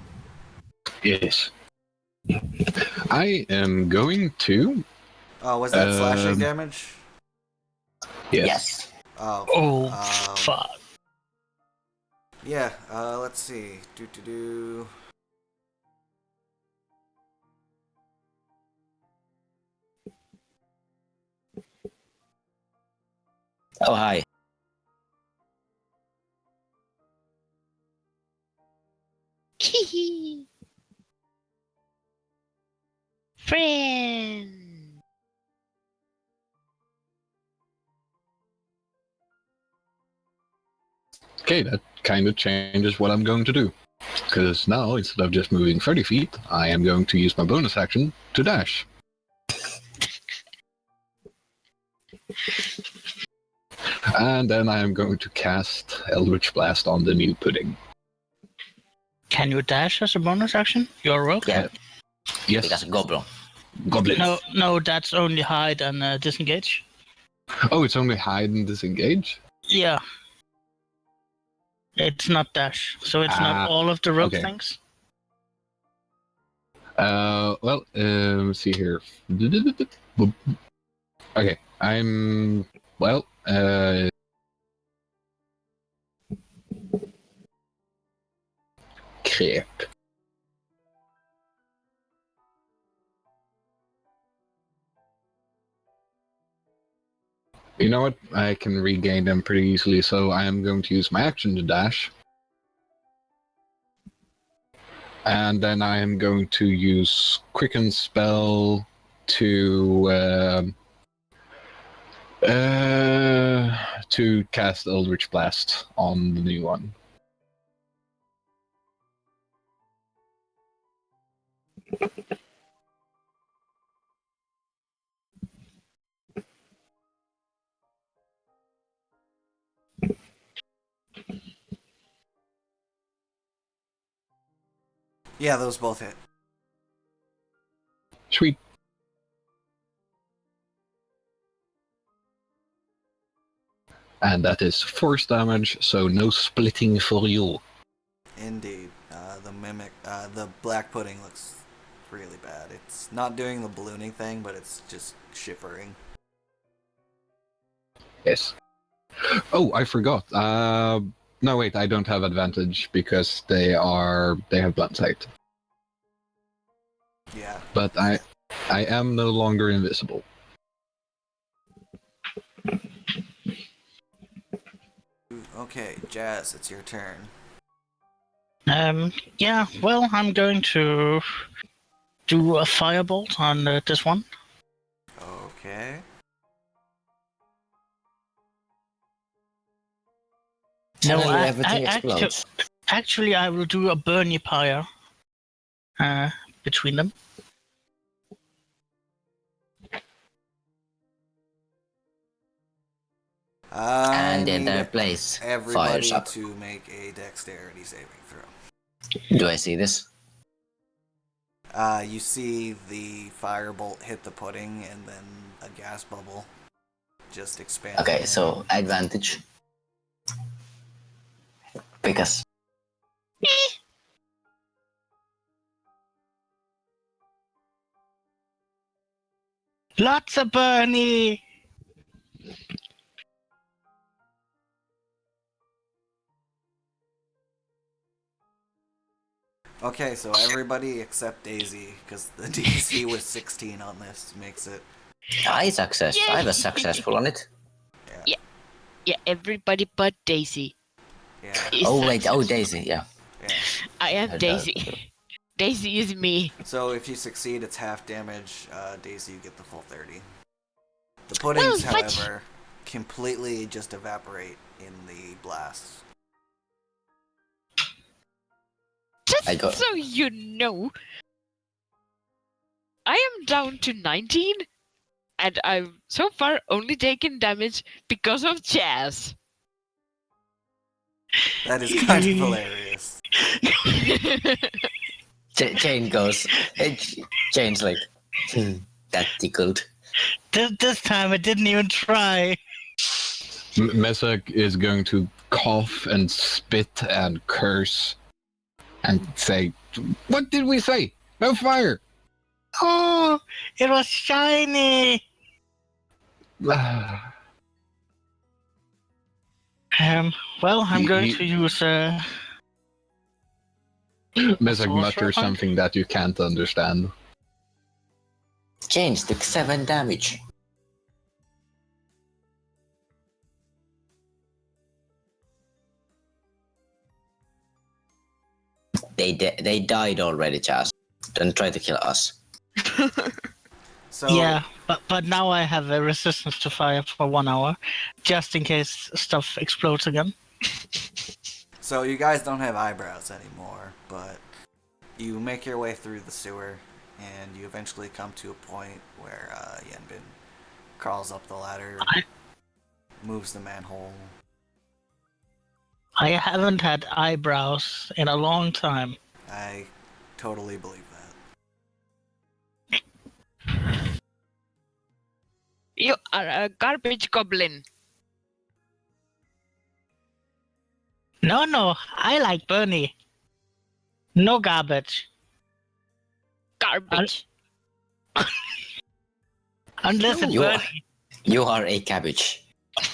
Yes. I am going to. Oh, was that slashing damage? Yes. Oh. Oh, fuck. Yeah, let's see. Do. Oh, hi. Friend. Okay, that kind of changes what I'm going to do. Because now, instead of just moving 30 feet, I am going to use my bonus action to dash. And then I am going to cast Eldritch Blast on the new pudding. Can you dash as a bonus action? You're a rogue? Yeah, Yes. because goblin. Goblins. No, that's only hide and disengage. Oh, it's only hide and disengage? Yeah. It's not dash, so it's not all of the rogue okay. things. Well, see here. Okay, I'm, well, crap. You know what? I can regain them pretty easily, so I am going to use my action to dash. And then I am going to use Quicken Spell to cast Eldritch Blast on the new one. Yeah, those both hit. Sweet. And that is force damage, so no splitting for you. Indeed. The mimic, the black pudding looks really bad. It's not doing the ballooning thing, but it's just shivering. Yes. Oh, I forgot. No, wait, I don't have advantage because they have blunt sight. Yeah. But I am no longer invisible. Okay, Jazz, it's your turn. Yeah, well, I'm going to do a firebolt on this one. Okay. Suddenly I everything explodes. actually, I will do a burnifier between them. And the I entire need place fires everybody up. to make a dexterity saving throw. Do I see this? You see the firebolt hit the pudding and then a gas bubble just expand. Okay, so advantage. Because Lots of Bernie. Okay, so everybody except Daisy, because the DC was 16 on this, makes it. I was successful on it. Yeah, everybody but Daisy. Yeah, is Oh wait, successful. Daisy, yeah. yeah. I am Heard Daisy. that. Daisy is me. So if you succeed, it's half damage. Daisy, you get the full 30. The puddings, Well, fudge. however, completely just evaporate in the blast. I Just got- so you know, I am down to 19, and I've so far only taken damage because of Jazz. That is kind of hilarious. Jane goes. Jane's like, that tickled. This time I didn't even try. Mezek is going to cough and spit and curse and say, "What did we say? No fire!" Oh, it was shiny. Well, I'm going to use Mezek Sorcerer mutters point? something that you can't understand. Jane took 7 damage. They died already, Chaz. Don't try to kill us. So Yeah, but now I have a resistance to fire for 1 hour, just in case stuff explodes again. So you guys don't have eyebrows anymore, but you make your way through the sewer, and you eventually come to a point where Yenbin crawls up the ladder, moves the manhole. I haven't had eyebrows in a long time. I totally believe that. You are a garbage goblin. No, I like Bernie. No garbage. Garbage. Unless it's You are- Bernie. You are a cabbage.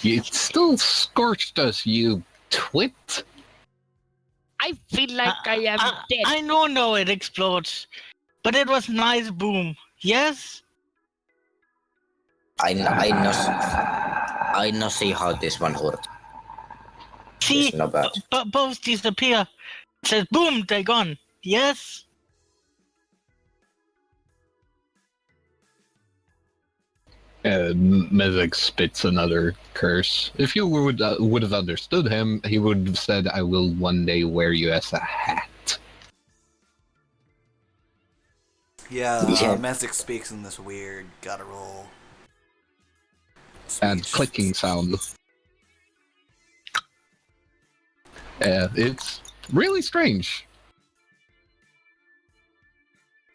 It still scorched us, you twit. I feel like I am dead. I know it explodes, but it was nice boom. Yes? I know see how this one hurt. See, It's not bad. both disappear. It says boom, they're gone. Yes? Mezek spits another curse. If you would have understood him, he would have said, "I will one day wear you as a hat." Yeah, Yeah. Mesic speaks in this weird guttural And speech. clicking sound. It's really strange.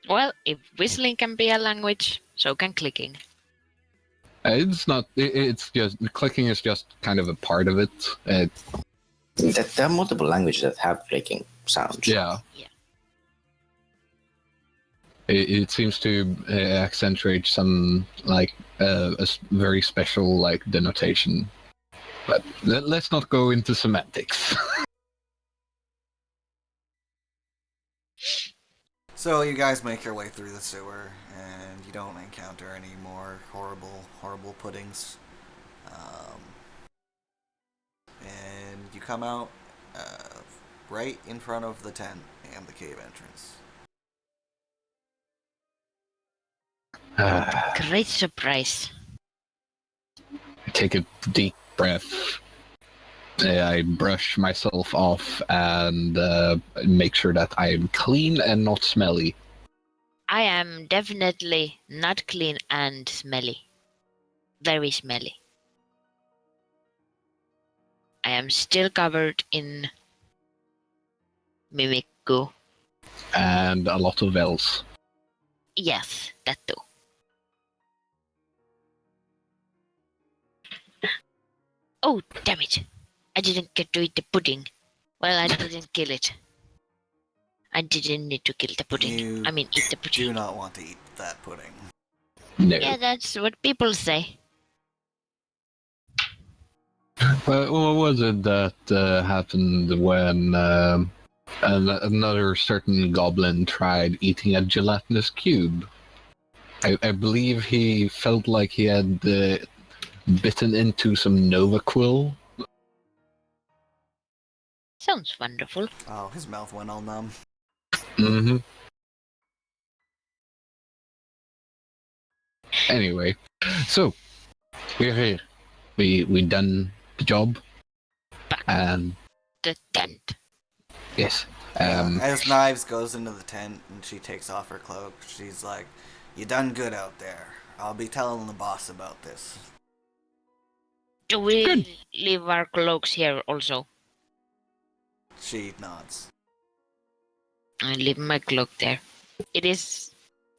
Well, if whistling can be a language, so can clicking. It's not. It's just clicking is just kind of a part of it. There are multiple languages that have clicking sounds. Yeah. Yeah. It seems to accentuate some like very special like denotation. But let's not go into semantics. So you guys make your way through the sewer, and you don't encounter any more horrible puddings. And you come out right in front of the tent and the cave entrance. Great surprise. Take a deep breath. I brush myself off and make sure that I'm clean and not smelly. I am definitely not clean and smelly. Very smelly. I am still covered in mimic goo. And a lot of else. Yes, that too. Oh, damn it. I didn't get to eat the pudding. Well, I didn't kill it. I didn't need to kill the pudding. You Eat the pudding. do not want to eat that pudding. No. Yeah, that's what people say. What was it that happened when another certain goblin tried eating a gelatinous cube? I believe he felt like he had bitten into some Nova Quill. Sounds wonderful. Oh, his mouth went all numb. Mm-hmm. Anyway, so we're here. We done the job, Back and the tent. yes. As Knives goes into the tent and she takes off her cloak, she's like, "You done good out there. I'll be telling the boss about this." Do we Good. leave our cloaks here also? She nods. I leave my cloak there. It is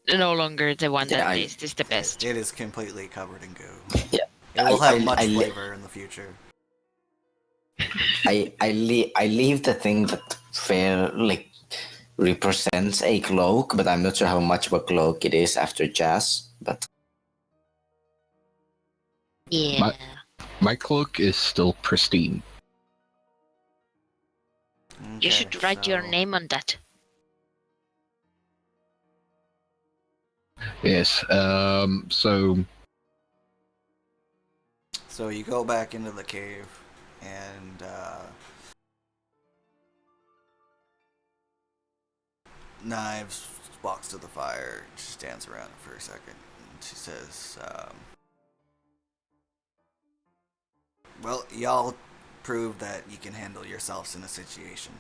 no longer the one Yeah, that I- tastes the best. It is completely covered in goo. Yeah. It will have much I flavor in the future. I leave the thing that fairly represents a cloak, but I'm not sure how much of a cloak it is after jazz. But Yeah. My cloak is still pristine. You should write your so- name on that. Yes. So you go back into the cave, and Knives walks to the fire. She stands around it for a second, and she says, "Well, y'all prove that you can handle yourselves in a situation.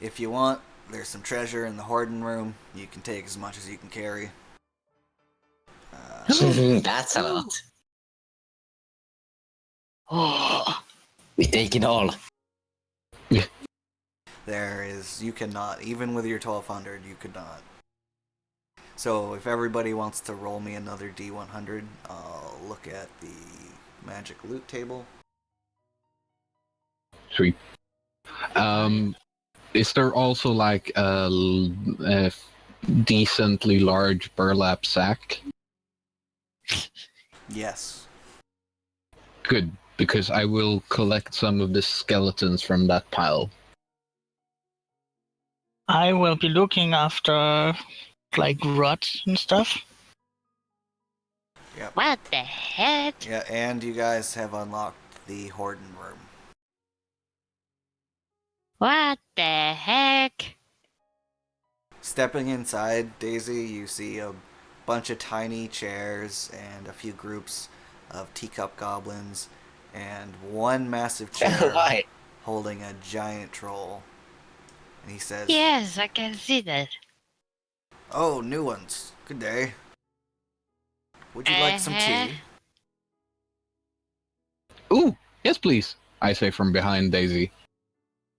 If you want, there's some treasure in the hoarding room. You can take as much as you can carry. that's a lot. Oh, We take it all. You cannot, even with your 1200, you could not. So if everybody wants to roll me another D100, I'll look at the magic loot table. Sweet. Is there also like a decently large burlap sack? Yes. Good, because I will collect some of the skeletons from that pile. I will be looking after like rods and stuff. Yep. what the heck? Yeah, and you guys have unlocked the hoarding room. What the heck? Stepping inside, Daisy, you see a bunch of tiny chairs and a few groups of teacup goblins and one massive chair Why? holding a giant troll. And he says, Yes, I can see that. "Oh, new ones. Good day. Would you like some Uh-huh. tea?" Ooh, yes, please. I say from behind Daisy.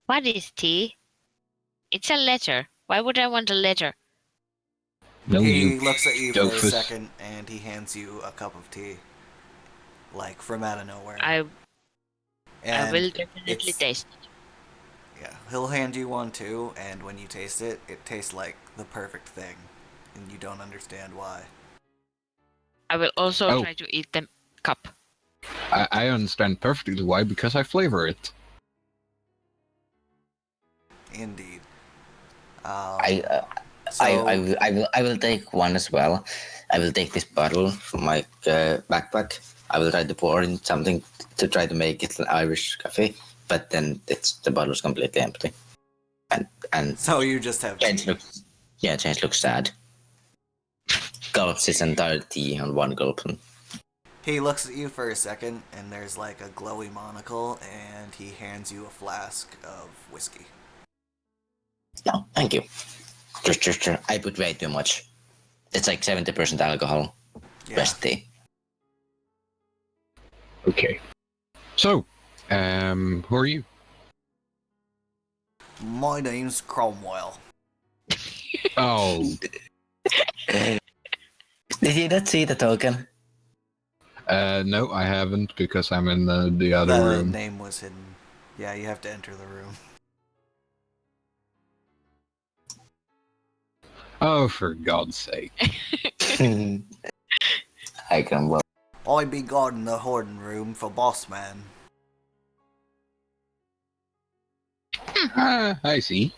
What is tea? It's a letter. Why would I want a letter? No, He you looks at you for a doofus. second and he hands you a cup of tea. Like from out of nowhere. I and will definitely it's- taste it. Yeah, he'll hand you one too, and when you taste it, it tastes like the perfect thing. And you don't understand why. I will also Oh. try to eat the cup. I understand perfectly why, because I flavor it. Indeed. I will take one as well. I will take this bottle from my backpack. I will try to pour in something to try to make it an Irish coffee, but then the bottle's completely empty. And So you just have James tea. looks sad. Gulps his entire tea on one gulp. He looks at you for a second, and there's like a glowy monocle, and he hands you a flask of whiskey. No, thank you. Sure. I put way too much. It's like 70% alcohol. Yeah. Rest tea. Okay. So, who are you? My name's Cromwell. Oh, Did you not see the token? no, I haven't because I'm in the other The room. name was hidden. Yeah, you have to enter the room. Oh, for God's sake. I can well. I be guarding the hoarding room for boss man. I see.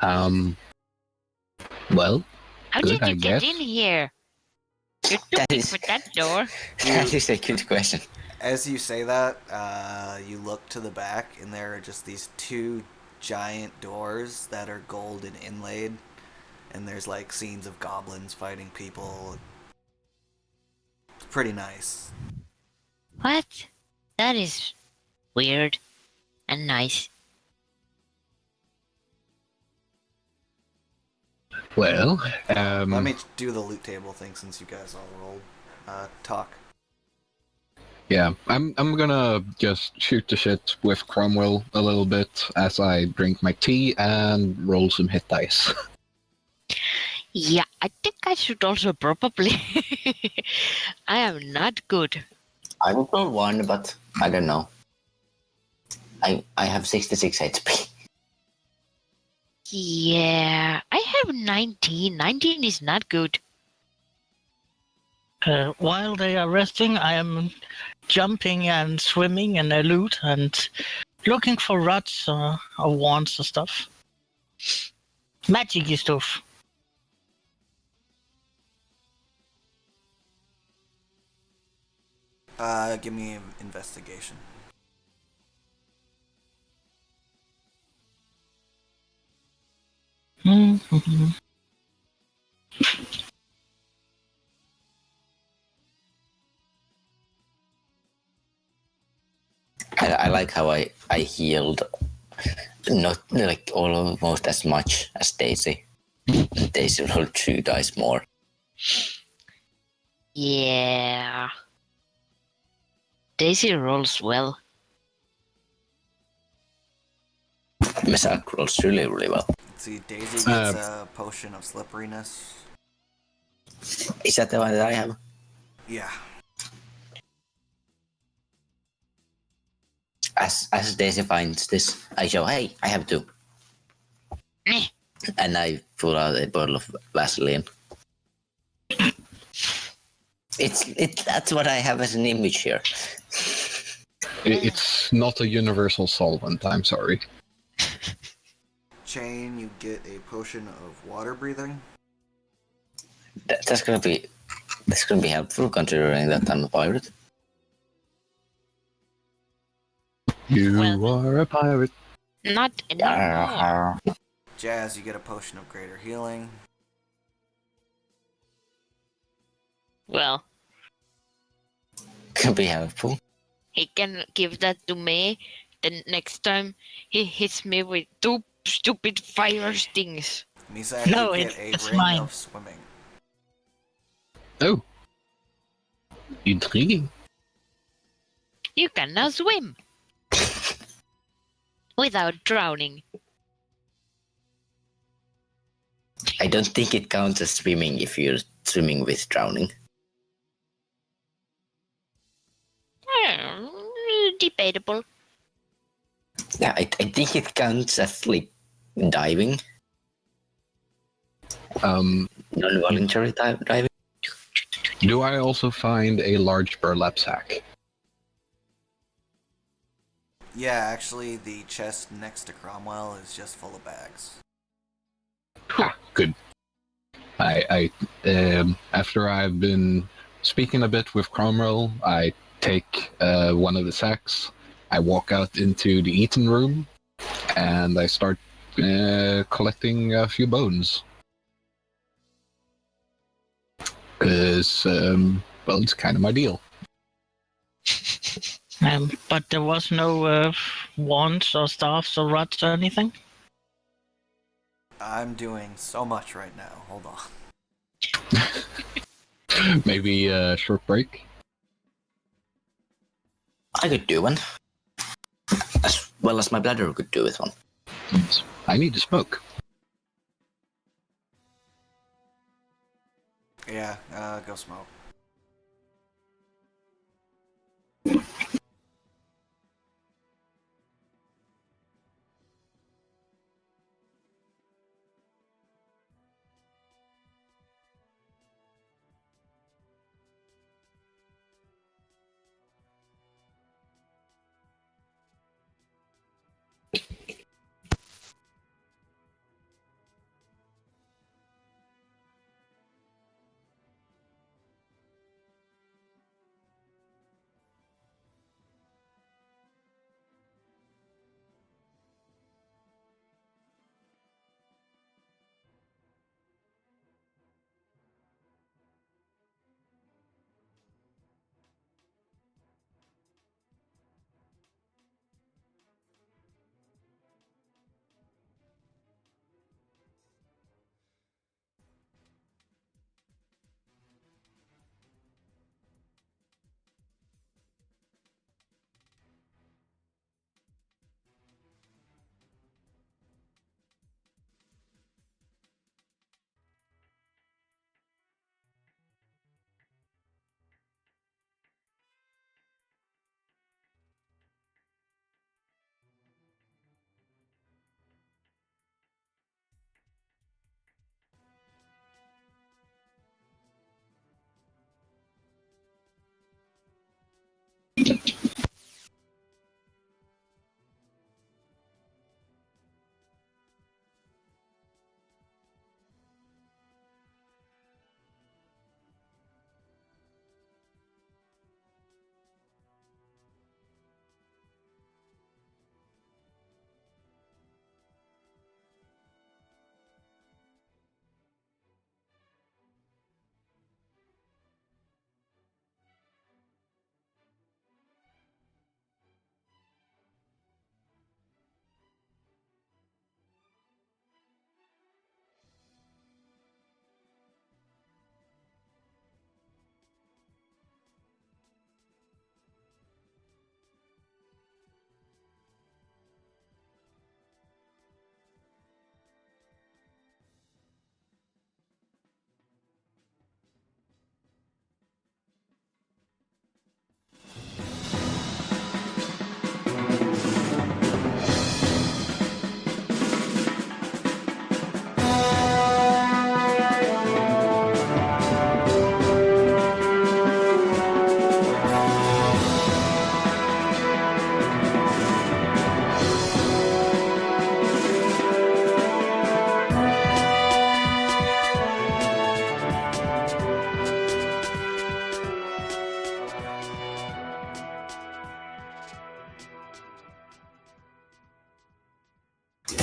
Well, How good, did I you get guess. in here? You're too That big is- for that door. That is a good question. As you say that, you look to the back, and there are just these two giant doors that are gold and inlaid, and there's like scenes of goblins fighting people. It's pretty nice. What? That is weird and nice. Well, Let me do the loot table thing since you guys all rolled. Talk. yeah, I'm gonna just shoot the shit with Cromwell a little bit as I drink my tea and roll some hit dice. Yeah, I think I should also probably. I am not good. I would roll one, but I don't know. I have 66 HP. Yeah, I have 19. 19 is not good. While they are resting, I am jumping and swimming in a loot and looking for rods or wands or stuff. Magic stuff. Give me an investigation. Mm-hmm. I like how I healed not like almost as much as Daisy. Daisy rolled 2 dice more. Yeah. Daisy rolls well. Mesak rolls really well. Let's see, Daisy gets a potion of slipperiness. Is that the one that I have? Yeah. As Daisy finds this, I show, hey, I have 2. Meh. And I pull out a bottle of Vaseline. That's what I have as an image here. It's not a universal solvent, I'm sorry. Chain, you get a potion of water breathing. That's gonna be helpful considering that I'm a pirate. You Well- are a pirate. Not anymore. Jazz, you get a potion of greater healing. Well, Can be helpful. he can give that to me. Then next time he hits me with 2 stupid fire stings. Misak, No, you get it's a ring mine. of swimming. Oh. Intriguing. You can now swim without drowning. I don't think it counts as swimming if you're swimming with drowning. Debatable. Yeah, I think it counts as like diving, non-voluntary diving. Do I also find a large burlap sack? Yeah, actually, the chest next to Cromwell is just full of bags. Ah, good. I after I've been speaking a bit with Cromwell, I take one of the sacks. I walk out into the eating room, and I start collecting a few bones. Because, Well, it's kind of my deal. But there was no wands or staffs or rods or anything? I'm doing so much right now. Hold on. Maybe a short break. I could do one. As well as my bladder could do with one. I need to smoke. Yeah, go smoke.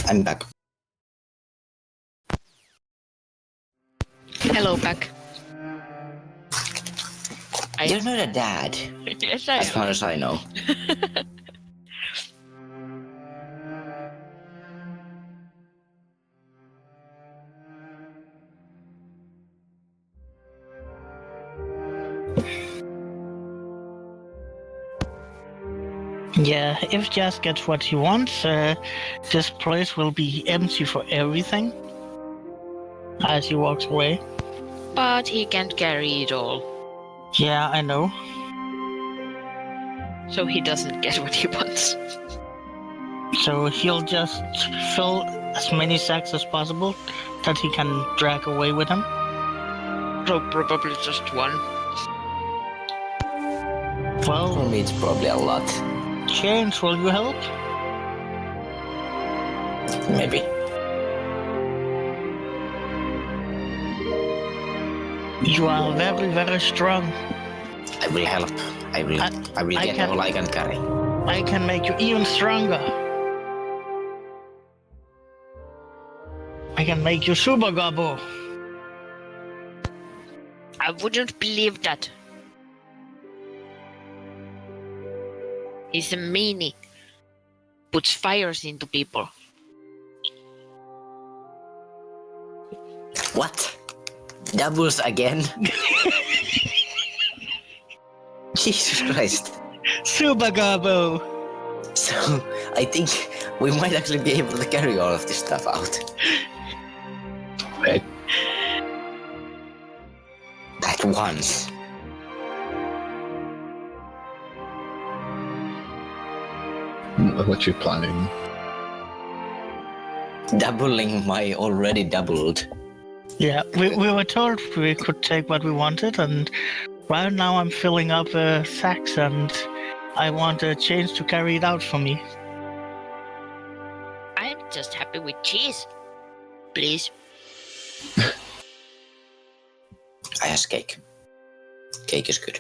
I'm back. Hello, back. You're not a dad, Yes, I as am. far as I know. Yeah, if Jazz gets what he wants, this place will be empty for everything. As he walks away. But he can't carry it all, Yeah, I know. so he doesn't get what he wants. So he'll just fill as many sacks as possible that he can drag away with him. So probably just one. For Well, me, it's probably a lot. Chains, will you help? Maybe. You are very, very strong. I will help. I will I get can- all I can carry. I can make you even stronger. I can make you super gobbo. I wouldn't believe that. He's a meanie. Puts fires into people. What? Doubles again? Jesus Christ. Subagabo! So, I think we might actually be able to carry all of this stuff out. Right. At once. What you planning? Doubling my already doubled. Yeah, we were told we could take what we wanted, and right now I'm filling up sacks, and I want a change to carry it out for me. I'm just happy with cheese. Please. I ask cake. Cake is good.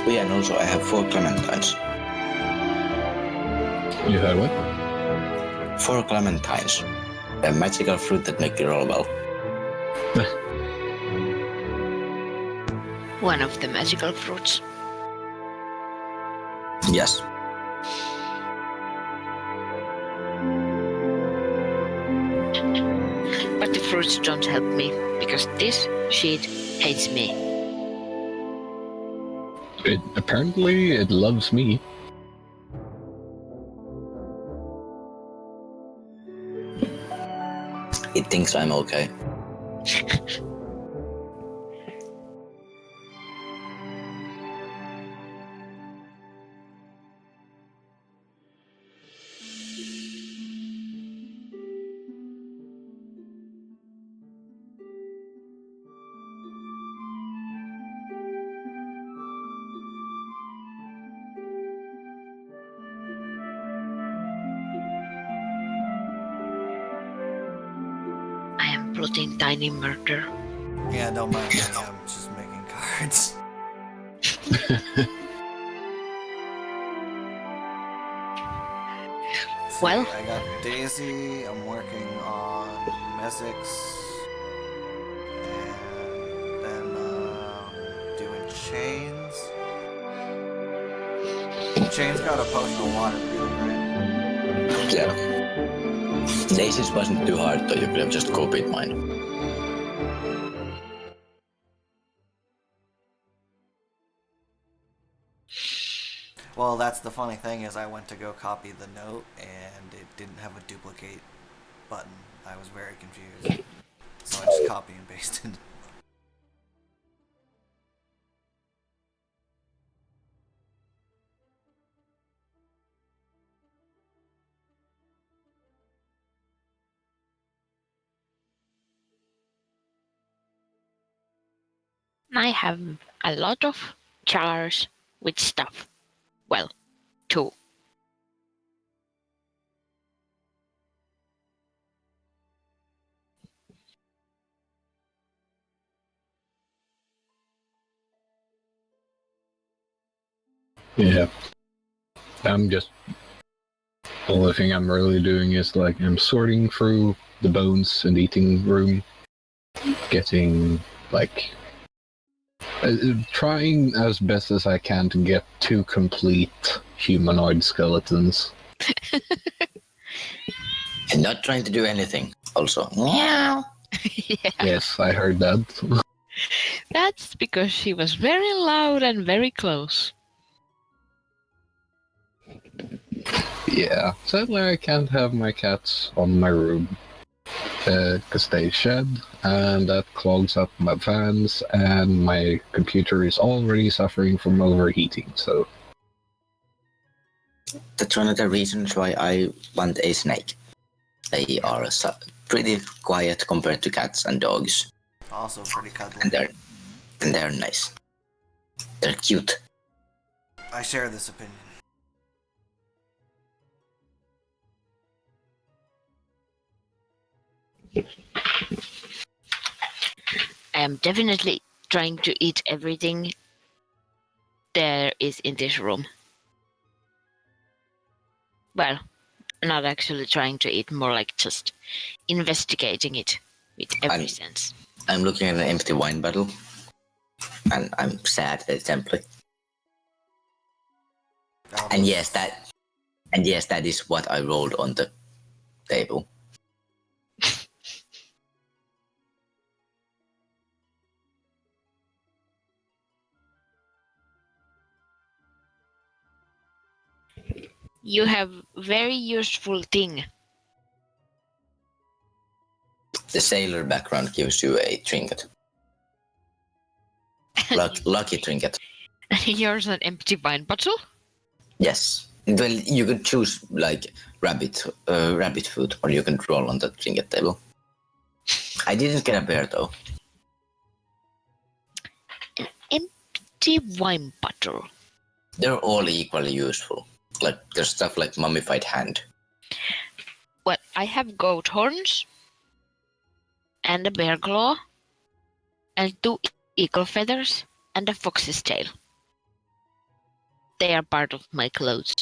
Oh yeah, and also I have 4 clementines. You heard what? 4 clementines. A magical fruit that make you roll well. One of the magical fruits. Yes. But the fruits don't help me, because this sheet hates me. Apparently, it loves me. It thinks I'm okay. I am plotting tiny murder. Yeah, don't mind me. I'm just making cards. Well? I got Daisy. I'm working on Mesics. And then doing Chains. Chains got a potion of water breathing, right? Yeah. Daisy's wasn't too hard, though. You could have just copied mine. Well, that's the funny thing is I went to go copy the note and it didn't have a duplicate button. I was very confused. So I just copy and pasted. I have a lot of jars with stuff. Well, 2. Yeah. I'm just... The only thing I'm really doing is, like, I'm sorting through the bones in the eating room. Getting, like... trying as best as I can to get 2 complete humanoid skeletons. And not trying to do anything. Also, meow. Yeah, Yes, I heard that. that's because she was very loud and very close. Yeah, sadly I can't have my cats on my room. Because they shed, and that clogs up my fans, and my computer is already suffering from overheating, so... That's one of the reasons why I want a snake. They are pretty quiet compared to cats and dogs, Also pretty cuddly. and they're nice. They're cute. I share this opinion. I am definitely trying to eat everything there is in this room. Well, not actually trying to eat, more like just investigating it with every sense. I'm looking at an empty wine bottle, and I'm sad that it's empty. And yes, that is what I rolled on the table. You have very useful thing. The sailor background gives you a trinket. Lucky trinket. Yours an empty wine bottle? Yes. Well, you could choose like rabbit food, or you can roll on the trinket table. I didn't get a bear though. Empty wine bottle. They're all equally useful. Like there's stuff like mummified hand. Well, I have goat horns and a bear claw and 2 eagle feathers and a fox's tail. They are part of my clothes.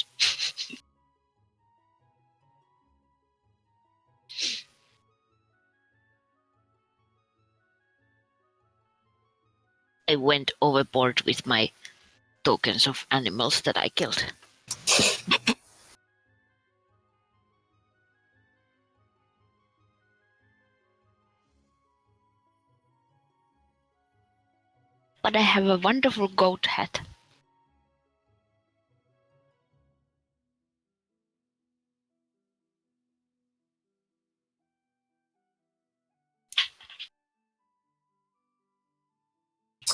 I went overboard with my tokens of animals that I killed. But I have a wonderful goat hat.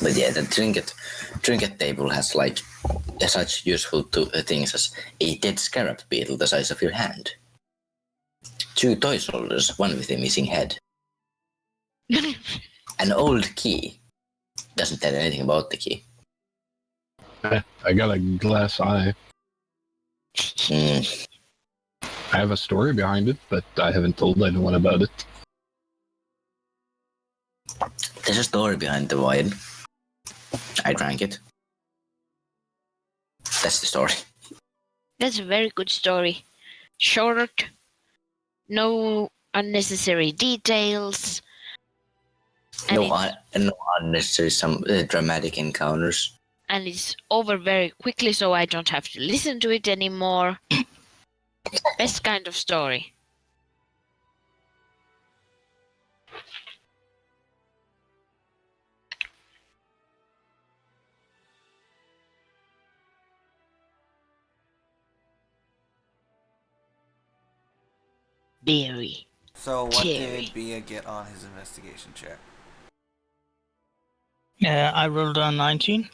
But yeah, the trinket table has like such useful things as a dead scarab beetle the size of your hand, 2 toy soldiers, one with a missing head, an old key. Doesn't tell anything about the key. I got a glass eye. Mm. I have a story behind it, but I haven't told anyone about it. There's a story behind the wine. I drank it. That's the story. That's a very good story. Short, no unnecessary details. No unnecessary some dramatic encounters. And it's over very quickly, so I don't have to listen to it anymore. Best kind of story. Very. So what Jerry. did Bia get on his investigation check? I rolled a 19.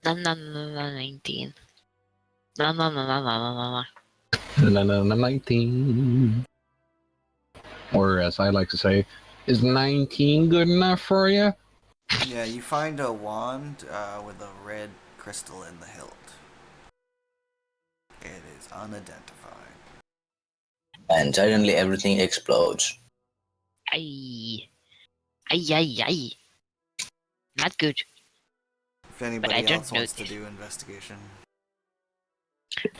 No, 19. No. 19. Or as I like to say, is 19 good enough for you? Yeah, you find a wand with a red crystal in the hilt. It is unidentified. And suddenly everything explodes. Ay. Not good. If anybody I don't else wants to notice. do investigation,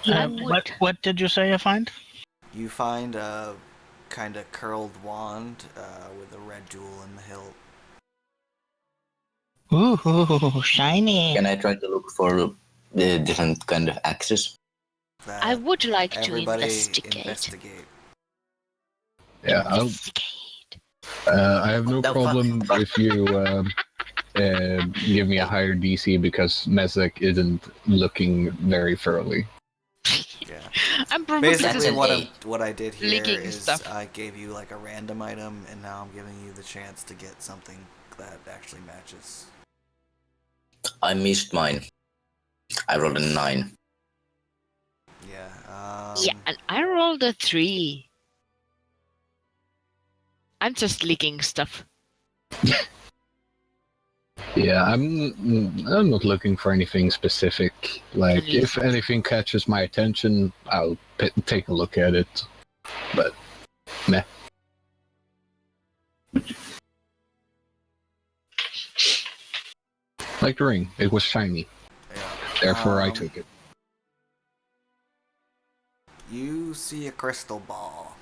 I would. What did you say I find? you find a kind of curled wand with a red jewel in the hilt. Ooh, shiny. Can I try to look for the different kind of axes? That I would like to everybody investigate. Yeah, I have no What the problem fuck? if you give me a higher DC because Mezek isn't looking very thoroughly. Yeah. I'm probably Basically, just what I did here licking is stuff. I gave you like a random item, and now I'm giving you the chance to get something that actually matches. I missed mine. I rolled a 9. Yeah. Yeah, and I rolled a 3. I'm just licking stuff. Yeah, I'm not looking for anything specific. Like, At least. if anything catches my attention, I'll take a look at it. But, meh. Like the ring, it was shiny. Yeah. Therefore, I took it. You see a crystal ball.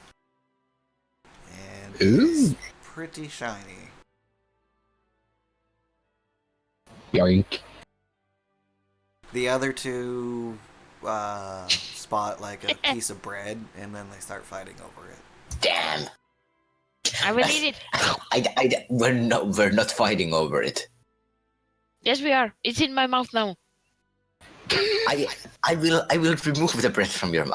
And Ooh. it's pretty shiny. Yoink. The other two spot like a piece of bread, and then they start fighting over it. Damn. I will eat it. We're not fighting over it. Yes, we are. It's in my mouth now. I will remove the bread from your mouth.